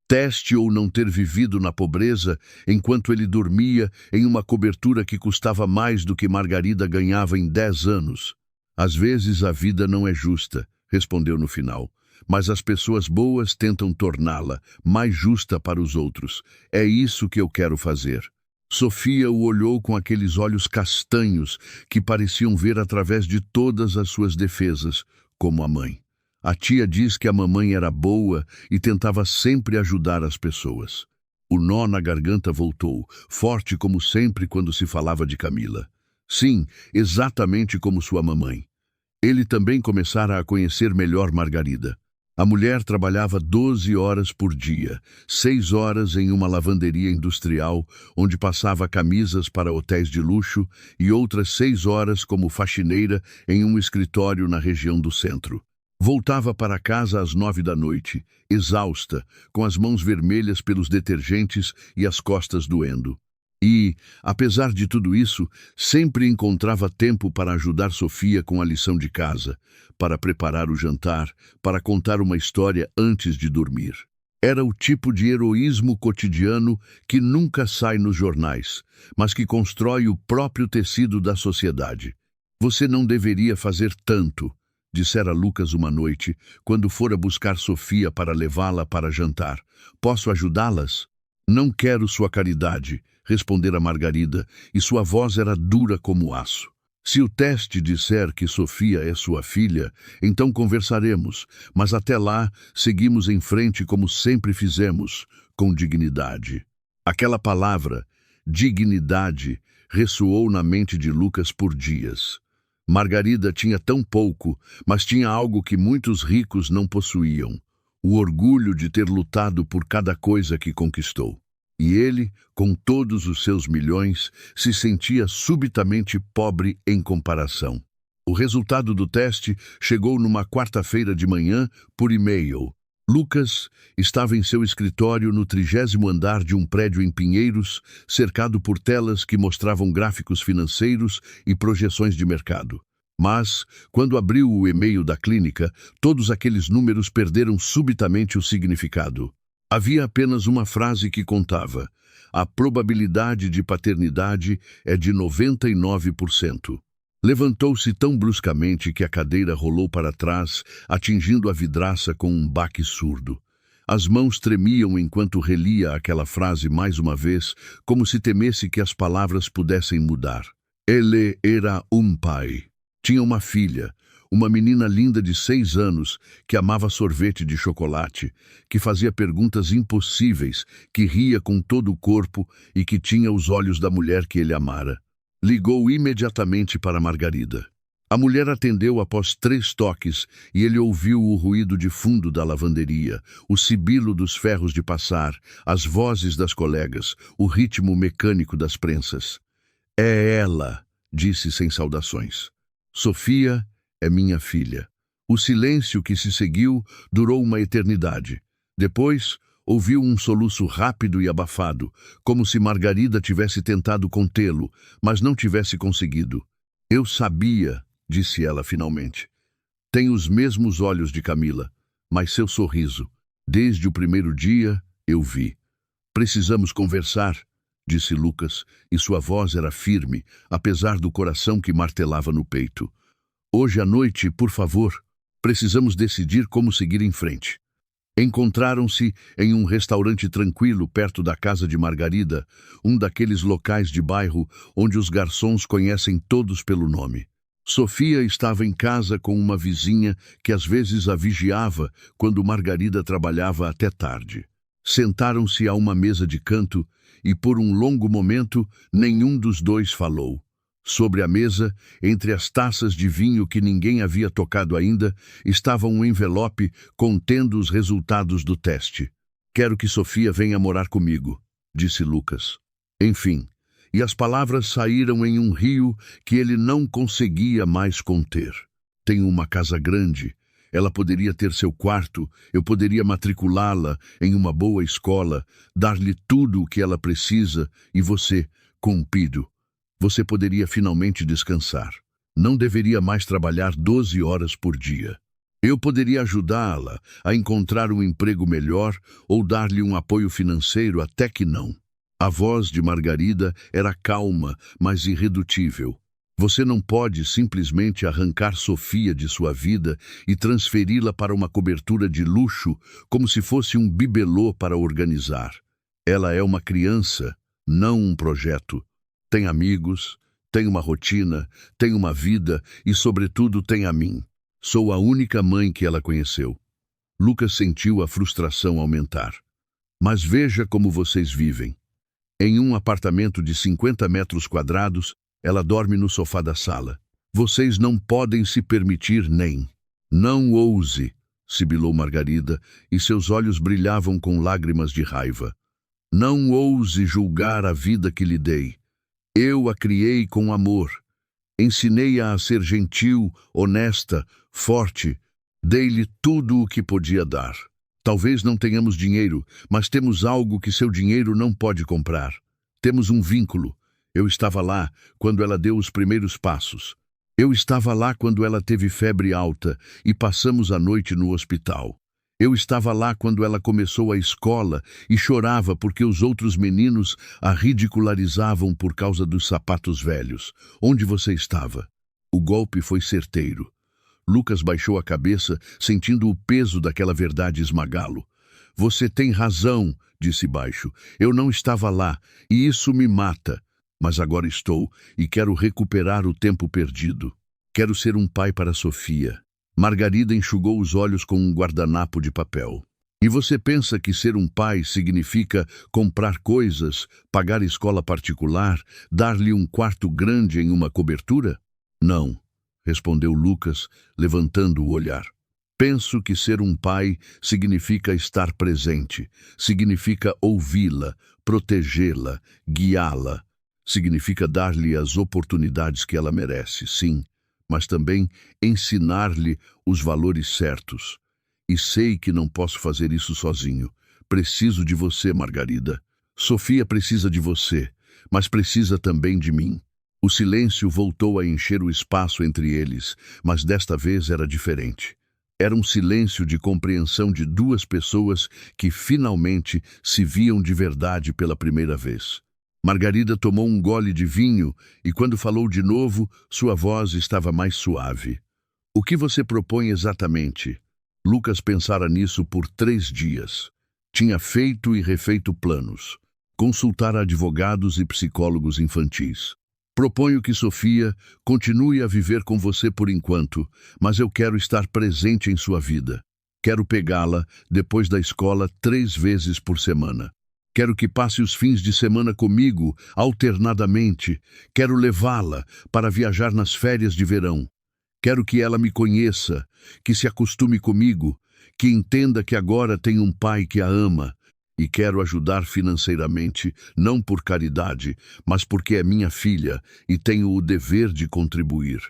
Teste ou não ter vivido na pobreza, enquanto ele dormia em uma cobertura que custava mais do que Margarida ganhava em 10 anos. "Às vezes a vida não é justa", respondeu no final. "Mas as pessoas boas tentam torná-la mais justa para os outros. É isso que eu quero fazer." Sofia o olhou com aqueles olhos castanhos que pareciam ver através de todas as suas defesas, como a mãe. A tia diz que a mamãe era boa e tentava sempre ajudar as pessoas. O nó na garganta voltou, forte como sempre quando se falava de Camila. Sim, exatamente como sua mamãe. Ele também começara a conhecer melhor Margarida. A mulher trabalhava 12 horas por dia, 6 horas em uma lavanderia industrial, onde passava camisas para hotéis de luxo, e outras 6 horas como faxineira em um escritório na região do centro. Voltava para casa às 9 da noite, exausta, com as mãos vermelhas pelos detergentes e as costas doendo. E, apesar de tudo isso, sempre encontrava tempo para ajudar Sofia com a lição de casa, para preparar o jantar, para contar uma história antes de dormir. Era o tipo de heroísmo cotidiano que nunca sai nos jornais, mas que constrói o próprio tecido da sociedade. Você não deveria fazer tanto, dissera Lucas uma noite, quando fora buscar Sofia para levá-la para jantar. Posso ajudá-las? Não quero sua caridade, respondera Margarida, e sua voz era dura como aço. Se o teste disser que Sofia é sua filha, então conversaremos, mas até lá seguimos em frente como sempre fizemos, com dignidade. Aquela palavra, dignidade, ressoou na mente de Lucas por dias. Margarida tinha tão pouco, mas tinha algo que muitos ricos não possuíam: o orgulho de ter lutado por cada coisa que conquistou. E ele, com todos os seus milhões, se sentia subitamente pobre em comparação. O resultado do teste chegou numa quarta-feira de manhã por e-mail. Lucas estava em seu escritório no 30º andar de um prédio em Pinheiros, cercado por telas que mostravam gráficos financeiros e projeções de mercado. Mas, quando abriu o e-mail da clínica, todos aqueles números perderam subitamente o significado. Havia apenas uma frase que contava: a probabilidade de paternidade é de 99%. Levantou-se tão bruscamente que a cadeira rolou para trás, atingindo a vidraça com um baque surdo. As mãos tremiam enquanto relia aquela frase mais uma vez, como se temesse que as palavras pudessem mudar. Ele era um pai. Tinha uma filha, uma menina linda de 6 anos, que amava sorvete de chocolate, que fazia perguntas impossíveis, que ria com todo o corpo e que tinha os olhos da mulher que ele amara. Ligou imediatamente para Margarida. A mulher atendeu após 3 toques e ele ouviu o ruído de fundo da lavanderia, o sibilo dos ferros de passar, as vozes das colegas, o ritmo mecânico das prensas. É ela, disse sem saudações. Sofia é minha filha. O silêncio que se seguiu durou uma eternidade. Depois, ouviu um soluço rápido e abafado, como se Margarida tivesse tentado contê-lo, mas não tivesse conseguido. Eu sabia, disse ela finalmente. Tem os mesmos olhos de Camila, mas seu sorriso. Desde o primeiro dia, eu vi. Precisamos conversar, disse Lucas, e sua voz era firme, apesar do coração que martelava no peito. Hoje à noite, por favor, precisamos decidir como seguir em frente. Encontraram-se em um restaurante tranquilo perto da casa de Margarida, um daqueles locais de bairro onde os garçons conhecem todos pelo nome. Sofia estava em casa com uma vizinha que às vezes a vigiava quando Margarida trabalhava até tarde. Sentaram-se a uma mesa de canto e, por um longo momento, nenhum dos dois falou. Sobre a mesa, entre as taças de vinho que ninguém havia tocado ainda, estava um envelope contendo os resultados do teste. Quero que Sofia venha morar comigo, disse Lucas. Enfim, e as palavras saíram em um rio que ele não conseguia mais conter. Tenho uma casa grande. Ela poderia ter seu quarto, eu poderia matriculá-la em uma boa escola, dar-lhe tudo o que ela precisa, e você, Cupido, você poderia finalmente descansar. Não deveria mais trabalhar 12 horas por dia. Eu poderia ajudá-la a encontrar um emprego melhor ou dar-lhe um apoio financeiro até que não. A voz de Margarida era calma, mas irredutível. Você não pode simplesmente arrancar Sofia de sua vida e transferi-la para uma cobertura de luxo como se fosse um bibelô para organizar. Ela é uma criança, não um projeto. Tem amigos, tem uma rotina, tem uma vida e, sobretudo, tem a mim. Sou a única mãe que ela conheceu. Lucas sentiu a frustração aumentar. Mas veja como vocês vivem. Em um apartamento de 50 metros quadrados, ela dorme no sofá da sala. Vocês não podem se permitir nem. Não ouse, sibilou Margarida, e seus olhos brilhavam com lágrimas de raiva. Não ouse julgar a vida que lhe dei. Eu a criei com amor. Ensinei-a a ser gentil, honesta, forte. Dei-lhe tudo o que podia dar. Talvez não tenhamos dinheiro, mas temos algo que seu dinheiro não pode comprar. Temos um vínculo. Eu estava lá quando ela deu os primeiros passos. Eu estava lá quando ela teve febre alta e passamos a noite no hospital. Eu estava lá quando ela começou a escola e chorava porque os outros meninos a ridicularizavam por causa dos sapatos velhos. Onde você estava? O golpe foi certeiro. Lucas baixou a cabeça, sentindo o peso daquela verdade esmagá-lo. Você tem razão, disse baixo. Eu não estava lá, e isso me mata. Mas agora estou, e quero recuperar o tempo perdido. Quero ser um pai para Sofia. Margarida enxugou os olhos com um guardanapo de papel. E você pensa que ser um pai significa comprar coisas, pagar escola particular, dar-lhe um quarto grande em uma cobertura? Não, respondeu Lucas, levantando o olhar. Penso que ser um pai significa estar presente, significa ouvi-la, protegê-la, guiá-la. Significa dar-lhe as oportunidades que ela merece, sim, mas também ensinar-lhe os valores certos. E sei que não posso fazer isso sozinho. Preciso de você, Margarida. Sofia precisa de você, mas precisa também de mim. O silêncio voltou a encher o espaço entre eles, mas desta vez era diferente. Era um silêncio de compreensão de duas pessoas que finalmente se viam de verdade pela primeira vez. Margarida tomou um gole de vinho e, quando falou de novo, sua voz estava mais suave. O que você propõe exatamente? Lucas pensara nisso por 3 dias. Tinha feito e refeito planos. Consultara advogados e psicólogos infantis. Proponho que Sofia continue a viver com você por enquanto, mas eu quero estar presente em sua vida. Quero pegá-la depois da escola 3 vezes por semana. Quero que passe os fins de semana comigo, alternadamente. Quero levá-la para viajar nas férias de verão. Quero que ela me conheça, que se acostume comigo, que entenda que agora tem um pai que a ama. E quero ajudar financeiramente, não por caridade, mas porque é minha filha e tenho o dever de contribuir.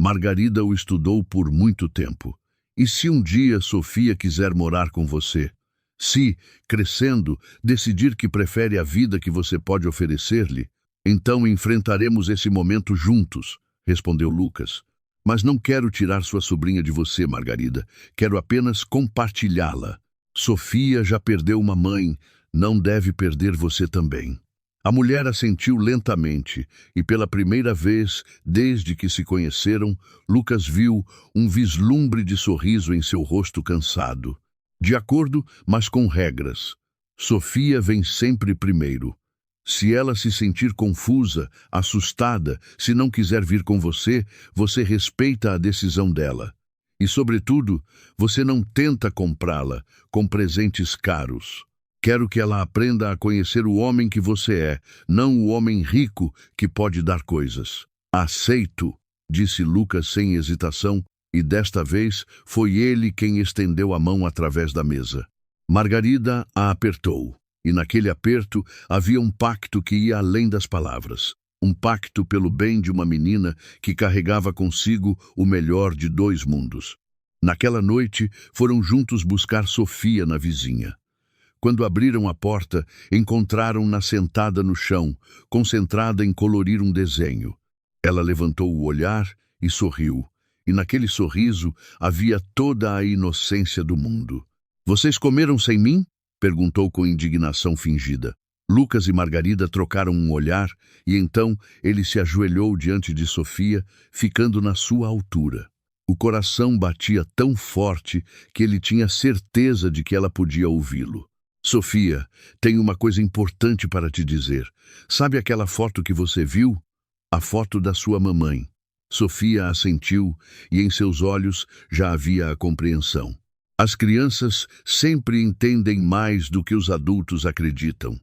Margarida o estudou por muito tempo. E se um dia Sofia quiser morar com você? Se, crescendo, decidir que prefere a vida que você pode oferecer-lhe, então enfrentaremos esse momento juntos, respondeu Lucas. Mas não quero tirar sua sobrinha de você, Margarida. Quero apenas compartilhá-la. Sofia já perdeu uma mãe, não deve perder você também. A mulher assentiu lentamente e pela primeira vez, desde que se conheceram, Lucas viu um vislumbre de sorriso em seu rosto cansado. De acordo, mas com regras. Sofia vem sempre primeiro. Se ela se sentir confusa, assustada, se não quiser vir com você, você respeita a decisão dela. E, sobretudo, você não tenta comprá-la com presentes caros. Quero que ela aprenda a conhecer o homem que você é, não o homem rico que pode dar coisas. Aceito, disse Lucas sem hesitação, e desta vez foi ele quem estendeu a mão através da mesa. Margarida a apertou, e naquele aperto havia um pacto que ia além das palavras. Um pacto pelo bem de uma menina que carregava consigo o melhor de 2 mundos. Naquela noite, foram juntos buscar Sofia na vizinha. Quando abriram a porta, encontraram-na sentada no chão, concentrada em colorir um desenho. Ela levantou o olhar e sorriu, e naquele sorriso havia toda a inocência do mundo. Vocês comeram sem mim? Perguntou com indignação fingida. Lucas e Margarida trocaram um olhar, e então ele se ajoelhou diante de Sofia, ficando na sua altura. O coração batia tão forte que ele tinha certeza de que ela podia ouvi-lo. Sofia, tenho uma coisa importante para te dizer. Sabe aquela foto que você viu? A foto da sua mamãe. Sofia assentiu, e em seus olhos já havia a compreensão. As crianças sempre entendem mais do que os adultos acreditam.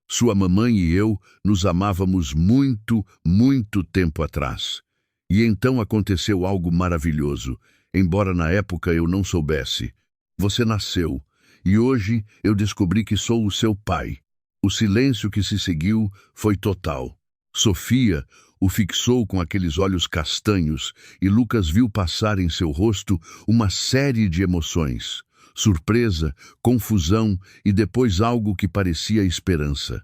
Sua mamãe e eu nos amávamos muito, muito tempo atrás. E então aconteceu algo maravilhoso, embora na época eu não soubesse. Você nasceu, e hoje eu descobri que sou o seu pai. O silêncio que se seguiu foi total. Sofia o fixou com aqueles olhos castanhos, e Lucas viu passar em seu rosto uma série de emoções. Surpresa, confusão e depois algo que parecia esperança.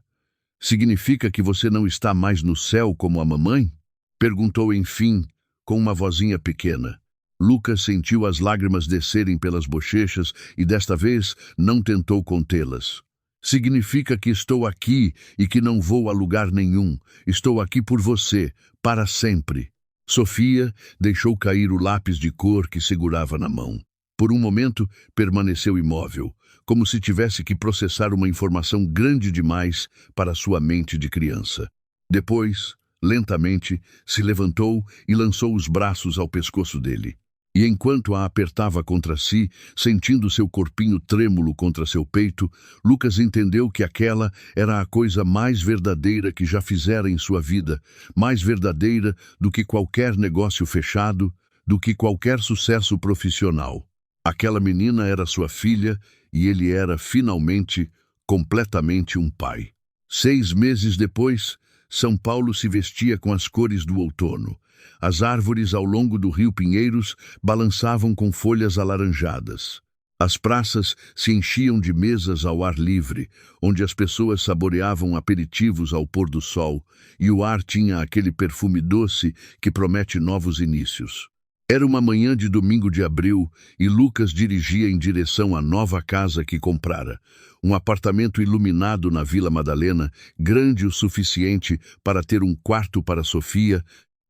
Significa que você não está mais no céu como a mamãe? Perguntou enfim, com uma vozinha pequena. Lucas sentiu as lágrimas descerem pelas bochechas e desta vez não tentou contê-las. Significa que estou aqui e que não vou a lugar nenhum. Estou aqui por você, para sempre. Sofia deixou cair o lápis de cor que segurava na mão. Por um momento, permaneceu imóvel, como se tivesse que processar uma informação grande demais para sua mente de criança. Depois, lentamente, se levantou e lançou os braços ao pescoço dele. E enquanto a apertava contra si, sentindo seu corpinho trêmulo contra seu peito, Lucas entendeu que aquela era a coisa mais verdadeira que já fizera em sua vida, mais verdadeira do que qualquer negócio fechado, do que qualquer sucesso profissional. Aquela menina era sua filha e ele era, finalmente, completamente um pai. 6 meses depois, São Paulo se vestia com as cores do outono. As árvores ao longo do rio Pinheiros balançavam com folhas alaranjadas. As praças se enchiam de mesas ao ar livre, onde as pessoas saboreavam aperitivos ao pôr do sol, e o ar tinha aquele perfume doce que promete novos inícios. Era uma manhã de domingo de abril e Lucas dirigia em direção à nova casa que comprara. Um apartamento iluminado na Vila Madalena, grande o suficiente para ter um quarto para Sofia,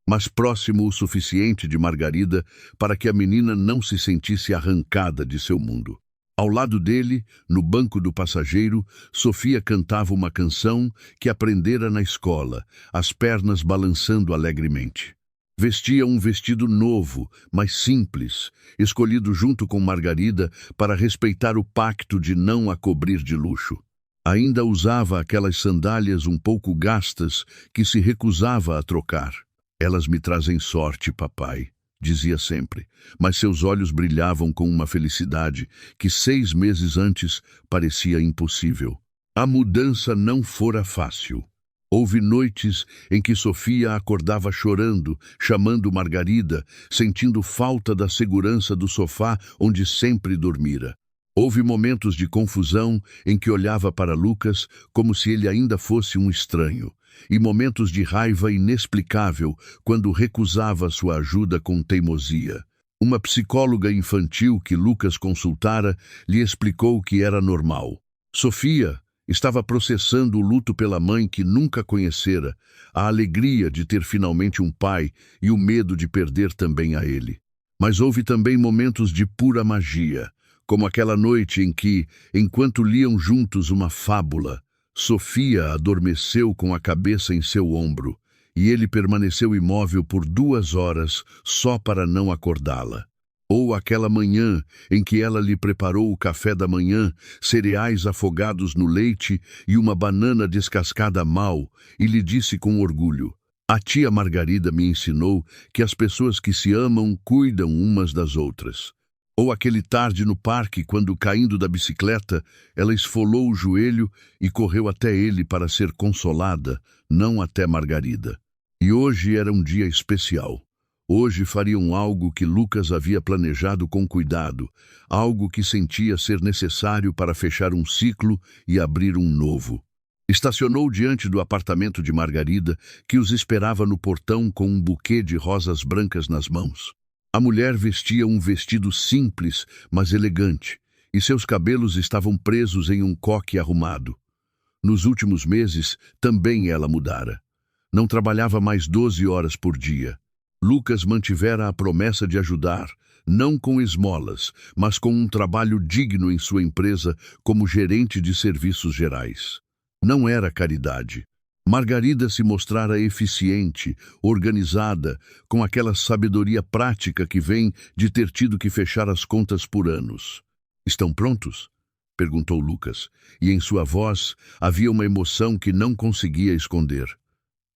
mas próximo o suficiente de Margarida para que a menina não se sentisse arrancada de seu mundo. Ao lado dele, no banco do passageiro, Sofia cantava uma canção que aprendera na escola, as pernas balançando alegremente. Vestia um vestido novo, mas simples, escolhido junto com Margarida para respeitar o pacto de não a cobrir de luxo. Ainda usava aquelas sandálias um pouco gastas que se recusava a trocar. Elas me trazem sorte, papai, dizia sempre, mas seus olhos brilhavam com uma felicidade que 6 meses antes parecia impossível. A mudança não fora fácil. Houve noites em que Sofia acordava chorando, chamando Margarida, sentindo falta da segurança do sofá onde sempre dormira. Houve momentos de confusão em que olhava para Lucas como se ele ainda fosse um estranho, e momentos de raiva inexplicável quando recusava sua ajuda com teimosia. Uma psicóloga infantil que Lucas consultara lhe explicou que era normal. Sofia estava processando o luto pela mãe que nunca conhecera, a alegria de ter finalmente um pai e o medo de perder também a ele. Mas houve também momentos de pura magia, como aquela noite em que, enquanto liam juntos uma fábula, Sofia adormeceu com a cabeça em seu ombro e ele permaneceu imóvel por 2 horas só para não acordá-la. Ou aquela manhã em que ela lhe preparou o café da manhã, cereais afogados no leite e uma banana descascada mal, e lhe disse com orgulho: "A tia Margarida me ensinou que as pessoas que se amam cuidam umas das outras." Ou aquele tarde no parque, quando, caindo da bicicleta, ela esfolou o joelho e correu até ele para ser consolada, não até Margarida. E hoje era um dia especial. Hoje fariam algo que Lucas havia planejado com cuidado, algo que sentia ser necessário para fechar um ciclo e abrir um novo. Estacionou diante do apartamento de Margarida, que os esperava no portão com um buquê de rosas brancas nas mãos. A mulher vestia um vestido simples, mas elegante, e seus cabelos estavam presos em um coque arrumado. Nos últimos meses, também ela mudara. Não trabalhava mais 12 horas por dia. Lucas mantivera a promessa de ajudar, não com esmolas, mas com um trabalho digno em sua empresa como gerente de serviços gerais. Não era caridade. Margarida se mostrara eficiente, organizada, com aquela sabedoria prática que vem de ter tido que fechar as contas por anos. "Estão prontos?" perguntou Lucas, e em sua voz havia uma emoção que não conseguia esconder.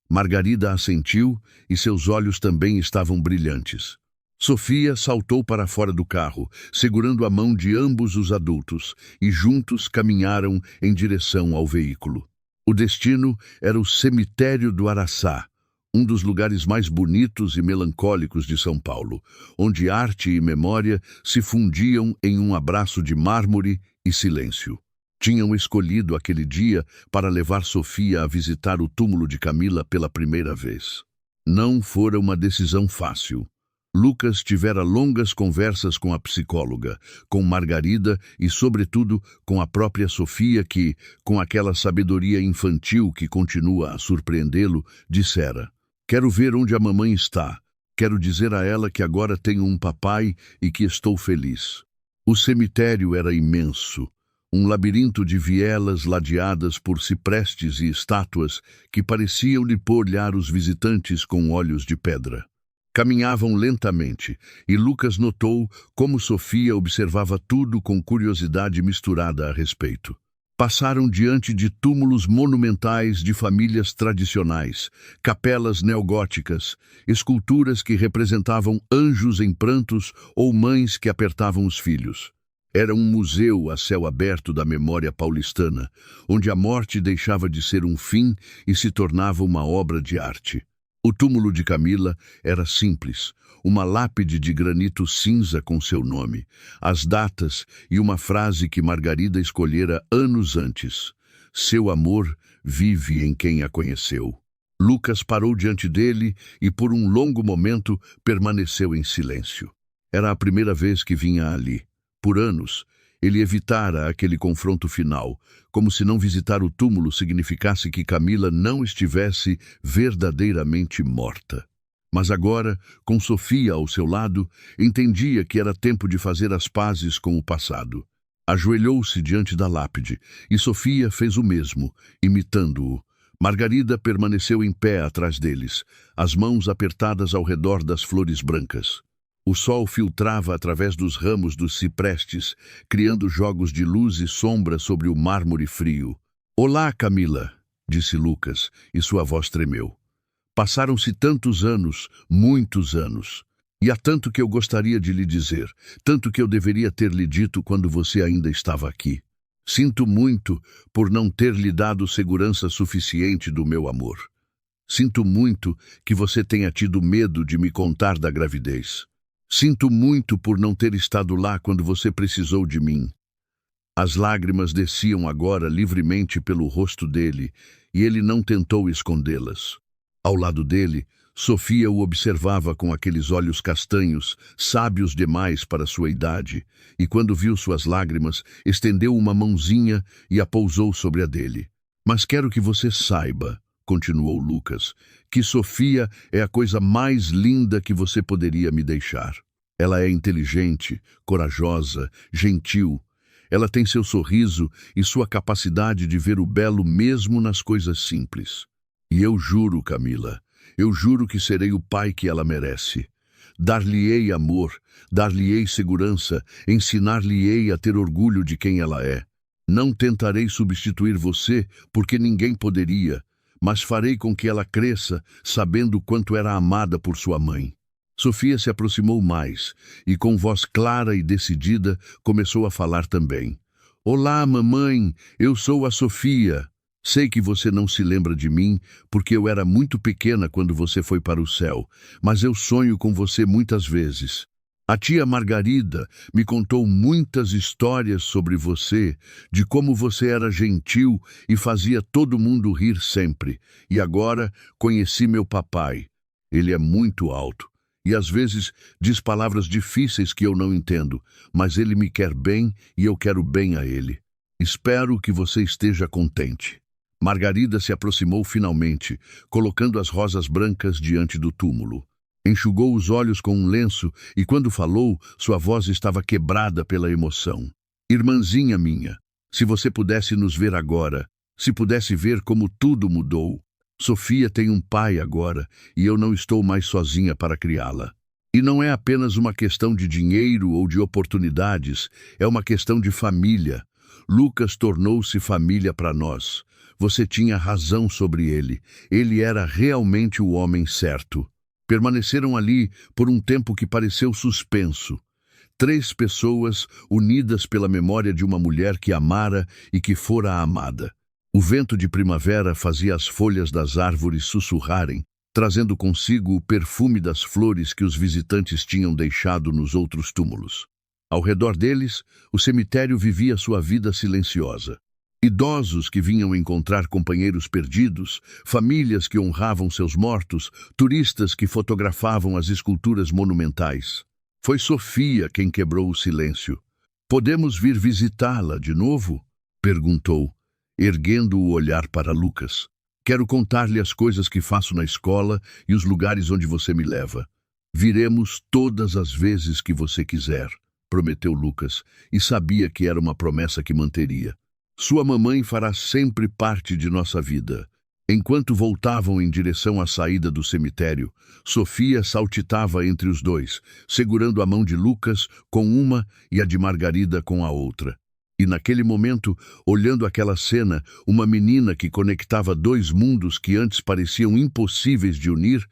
Margarida assentiu e seus olhos também estavam brilhantes. Sofia saltou para fora do carro, segurando a mão de ambos os adultos, e juntos caminharam em direção ao veículo. O destino era o cemitério do Araçá, um dos lugares mais bonitos e melancólicos de São Paulo, onde arte e memória se fundiam em um abraço de mármore e silêncio. Tinham escolhido aquele dia para levar Sofia a visitar o túmulo de Camila pela primeira vez. Não fora uma decisão fácil. Lucas tivera longas conversas com a psicóloga, com Margarida e, sobretudo, com a própria Sofia que, com aquela sabedoria infantil que continua a surpreendê-lo, dissera: "Quero ver onde a mamãe está. Quero dizer a ela que agora tenho um papai e que estou feliz." O cemitério era imenso, um labirinto de vielas ladeadas por ciprestes e estátuas que pareciam lhe olhar os visitantes com olhos de pedra. Caminhavam lentamente, e Lucas notou como Sofia observava tudo com curiosidade misturada a respeito. Passaram diante de túmulos monumentais de famílias tradicionais, capelas neogóticas, esculturas que representavam anjos em prantos ou mães que apertavam os filhos. Era um museu a céu aberto da memória paulistana, onde a morte deixava de ser um fim e se tornava uma obra de arte. O túmulo de Camila era simples, uma lápide de granito cinza com seu nome, as datas e uma frase que Margarida escolhera anos antes: "Seu amor vive em quem a conheceu." Lucas parou diante dele e por um longo momento permaneceu em silêncio. Era a primeira vez que vinha ali. Por anos, ele evitara aquele confronto final, como se não visitar o túmulo significasse que Camila não estivesse verdadeiramente morta. Mas agora, com Sofia ao seu lado, entendia que era tempo de fazer as pazes com o passado. Ajoelhou-se diante da lápide, e Sofia fez o mesmo, imitando-o. Margarida permaneceu em pé atrás deles, as mãos apertadas ao redor das flores brancas. O sol filtrava através dos ramos dos ciprestes, criando jogos de luz e sombra sobre o mármore frio. "Olá, Camila", disse Lucas, e sua voz tremeu. "Passaram-se tantos anos, muitos anos. E há tanto que eu gostaria de lhe dizer, tanto que eu deveria ter lhe dito quando você ainda estava aqui. Sinto muito por não ter lhe dado segurança suficiente do meu amor. Sinto muito que você tenha tido medo de me contar da gravidez. Sinto muito por não ter estado lá quando você precisou de mim." As lágrimas desciam agora livremente pelo rosto dele, e ele não tentou escondê-las. Ao lado dele, Sofia o observava com aqueles olhos castanhos, sábios demais para sua idade, e quando viu suas lágrimas, estendeu uma mãozinha e a pousou sobre a dele. "Mas quero que você saiba", continuou Lucas, "que Sofia é a coisa mais linda que você poderia me deixar. Ela é inteligente, corajosa, gentil. Ela tem seu sorriso e sua capacidade de ver o belo mesmo nas coisas simples. E eu juro, Camila, eu juro que serei o pai que ela merece. Dar-lhe-ei amor, dar-lhe-ei segurança, ensinar-lhe-ei a ter orgulho de quem ela é. Não tentarei substituir você, porque ninguém poderia, mas farei com que ela cresça, sabendo quanto era amada por sua mãe." Sofia se aproximou mais e, com voz clara e decidida, começou a falar também. "Olá, mamãe, eu sou a Sofia. Sei que você não se lembra de mim, porque eu era muito pequena quando você foi para o céu, mas eu sonho com você muitas vezes. A tia Margarida me contou muitas histórias sobre você, de como você era gentil e fazia todo mundo rir sempre. E agora conheci meu papai. Ele é muito alto e às vezes diz palavras difíceis que eu não entendo, mas ele me quer bem e eu quero bem a ele. Espero que você esteja contente." Margarida se aproximou finalmente, colocando as rosas brancas diante do túmulo. Enxugou os olhos com um lenço e, quando falou, sua voz estava quebrada pela emoção. "Irmãzinha minha, se você pudesse nos ver agora, se pudesse ver como tudo mudou. Sofia tem um pai agora e eu não estou mais sozinha para criá-la. E não é apenas uma questão de dinheiro ou de oportunidades, é uma questão de família. Lucas tornou-se família para nós. Você tinha razão sobre ele. Ele era realmente o homem certo." Permaneceram ali por um tempo que pareceu suspenso. 3 pessoas unidas pela memória de uma mulher que amara e que fora amada. O vento de primavera fazia as folhas das árvores sussurrarem, trazendo consigo o perfume das flores que os visitantes tinham deixado nos outros túmulos. Ao redor deles, o cemitério vivia sua vida silenciosa. Idosos que vinham encontrar companheiros perdidos, famílias que honravam seus mortos, turistas que fotografavam as esculturas monumentais. Foi Sofia quem quebrou o silêncio. "Podemos vir visitá-la de novo?" perguntou, erguendo o olhar para Lucas. "Quero contar-lhe as coisas que faço na escola e os lugares onde você me leva." "Viremos todas as vezes que você quiser", prometeu Lucas, e sabia que era uma promessa que manteria. "Sua mamãe fará sempre parte de nossa vida." Enquanto voltavam em direção à saída do cemitério, Sofia saltitava entre os dois, segurando a mão de Lucas com uma e a de Margarida com a outra. E naquele momento, olhando aquela cena, uma menina que conectava dois mundos que antes pareciam impossíveis de unir,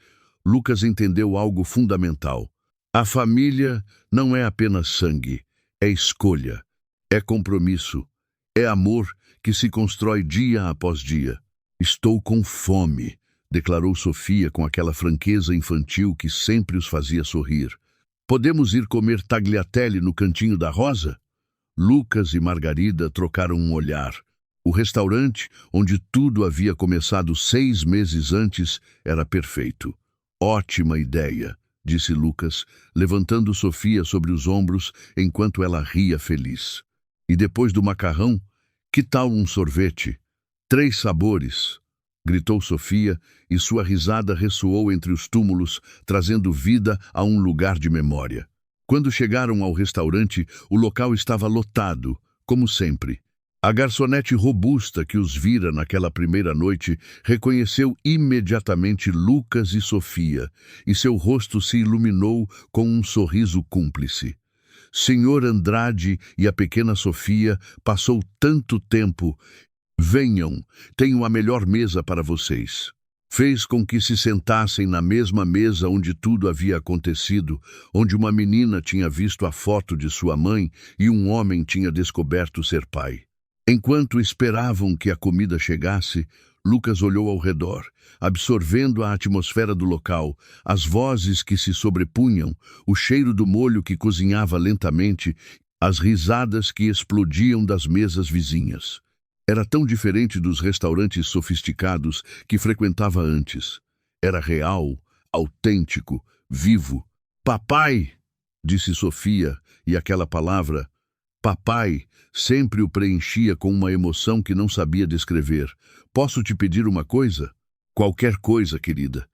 Lucas entendeu algo fundamental. A família não é apenas sangue, é escolha, é compromisso, é amor que se constrói dia após dia. "Estou com fome", declarou Sofia com aquela franqueza infantil que sempre os fazia sorrir. "Podemos ir comer tagliatelle no Cantinho da Rosa?" Lucas e Margarida trocaram um olhar. O restaurante, onde tudo havia começado 6 meses antes, era perfeito. "Ótima ideia", disse Lucas, levantando Sofia sobre os ombros enquanto ela ria feliz. "E depois do macarrão, que tal um sorvete? 3 sabores", gritou Sofia, e sua risada ressoou entre os túmulos, trazendo vida a um lugar de memória. Quando chegaram ao restaurante, o local estava lotado, como sempre. A garçonete robusta que os vira naquela primeira noite reconheceu imediatamente Lucas e Sofia, e seu rosto se iluminou com um sorriso cúmplice. "Senhor Andrade e a pequena Sofia, passou tanto tempo. Venham, tenho a melhor mesa para vocês." Fez com que se sentassem na mesma mesa onde tudo havia acontecido, onde uma menina tinha visto a foto de sua mãe e um homem tinha descoberto ser pai. Enquanto esperavam que a comida chegasse, Lucas olhou ao redor, absorvendo a atmosfera do local, as vozes que se sobrepunham, o cheiro do molho que cozinhava lentamente, as risadas que explodiam das mesas vizinhas. Era tão diferente dos restaurantes sofisticados que frequentava antes. Era real, autêntico, vivo. "Papai", disse Sofia, e aquela palavra, papai, sempre o preenchia com uma emoção que não sabia descrever. "Posso te pedir uma coisa?" "Qualquer coisa, querida.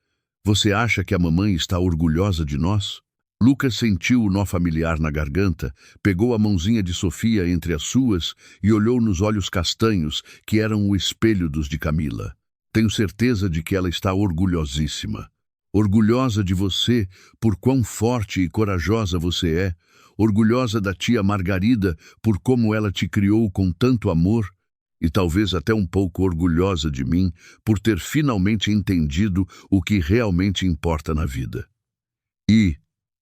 Você acha que a mamãe está orgulhosa de nós?" Lucas sentiu o nó familiar na garganta, pegou a mãozinha de Sofia entre as suas e olhou nos olhos castanhos, que eram o espelho dos de Camila. "Tenho certeza de que ela está orgulhosíssima. Orgulhosa de você por quão forte e corajosa você é. Orgulhosa da tia Margarida por como ela te criou com tanto amor. E talvez até um pouco orgulhosa de mim por ter finalmente entendido o que realmente importa na vida." "E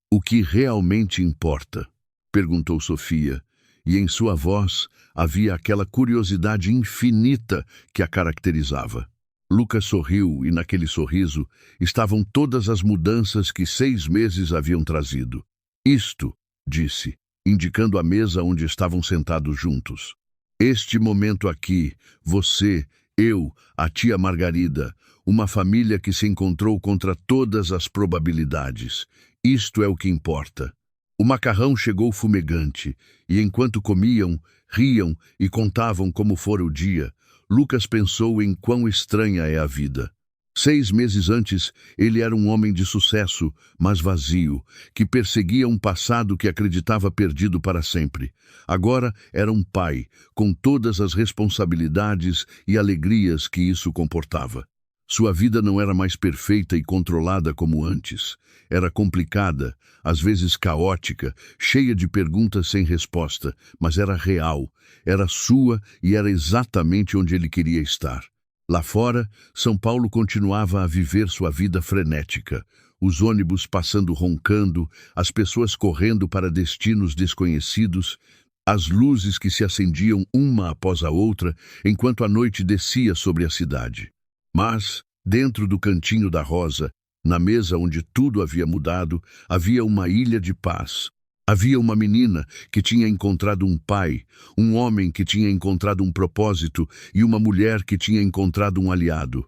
o que realmente importa?" perguntou Sofia, e em sua voz havia aquela curiosidade infinita que a caracterizava. Lucas sorriu, e naquele sorriso estavam todas as mudanças que 6 meses haviam trazido. "Isto", disse, indicando a mesa onde estavam sentados juntos. "Este momento aqui, você, eu, a tia Margarida, uma família que se encontrou contra todas as probabilidades. Isto é o que importa." O macarrão chegou fumegante, e enquanto comiam, riam e contavam como fora o dia, Lucas pensou em quão estranha é a vida. 6 meses antes, ele era um homem de sucesso, mas vazio, que perseguia um passado que acreditava perdido para sempre. Agora era um pai, com todas as responsabilidades e alegrias que isso comportava. Sua vida não era mais perfeita e controlada como antes. Era complicada, às vezes caótica, cheia de perguntas sem resposta, mas era real, era sua e era exatamente onde ele queria estar. Lá fora, São Paulo continuava a viver sua vida frenética. Os ônibus passando roncando, as pessoas correndo para destinos desconhecidos, as luzes que se acendiam uma após a outra enquanto a noite descia sobre a cidade. Mas, dentro do Cantinho da Rosa, na mesa onde tudo havia mudado, havia uma ilha de paz. Havia uma menina que tinha encontrado um pai, um homem que tinha encontrado um propósito e uma mulher que tinha encontrado um aliado.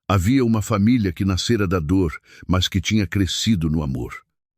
Havia uma família que nascera da dor, mas que tinha crescido no amor.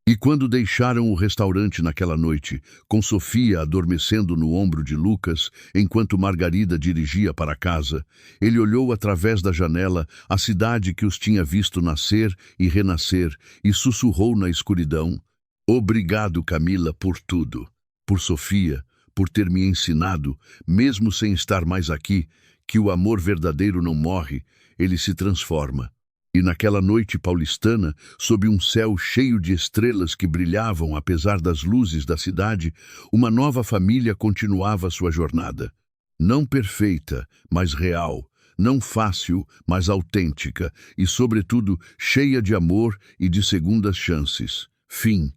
E quando deixaram o restaurante naquela noite, com Sofia adormecendo no ombro de Lucas, enquanto Margarida dirigia para casa, ele olhou através da janela a cidade que os tinha visto nascer e renascer e sussurrou na escuridão: "Obrigado, Camila, por tudo. Por Sofia, por ter me ensinado, mesmo sem estar mais aqui, que o amor verdadeiro não morre, ele se transforma." E naquela noite paulistana, sob um céu cheio de estrelas que brilhavam apesar das luzes da cidade, uma nova família continuava sua jornada. Não perfeita, mas real. Não fácil, mas autêntica. E, sobretudo, cheia de amor e de segundas chances. Fim.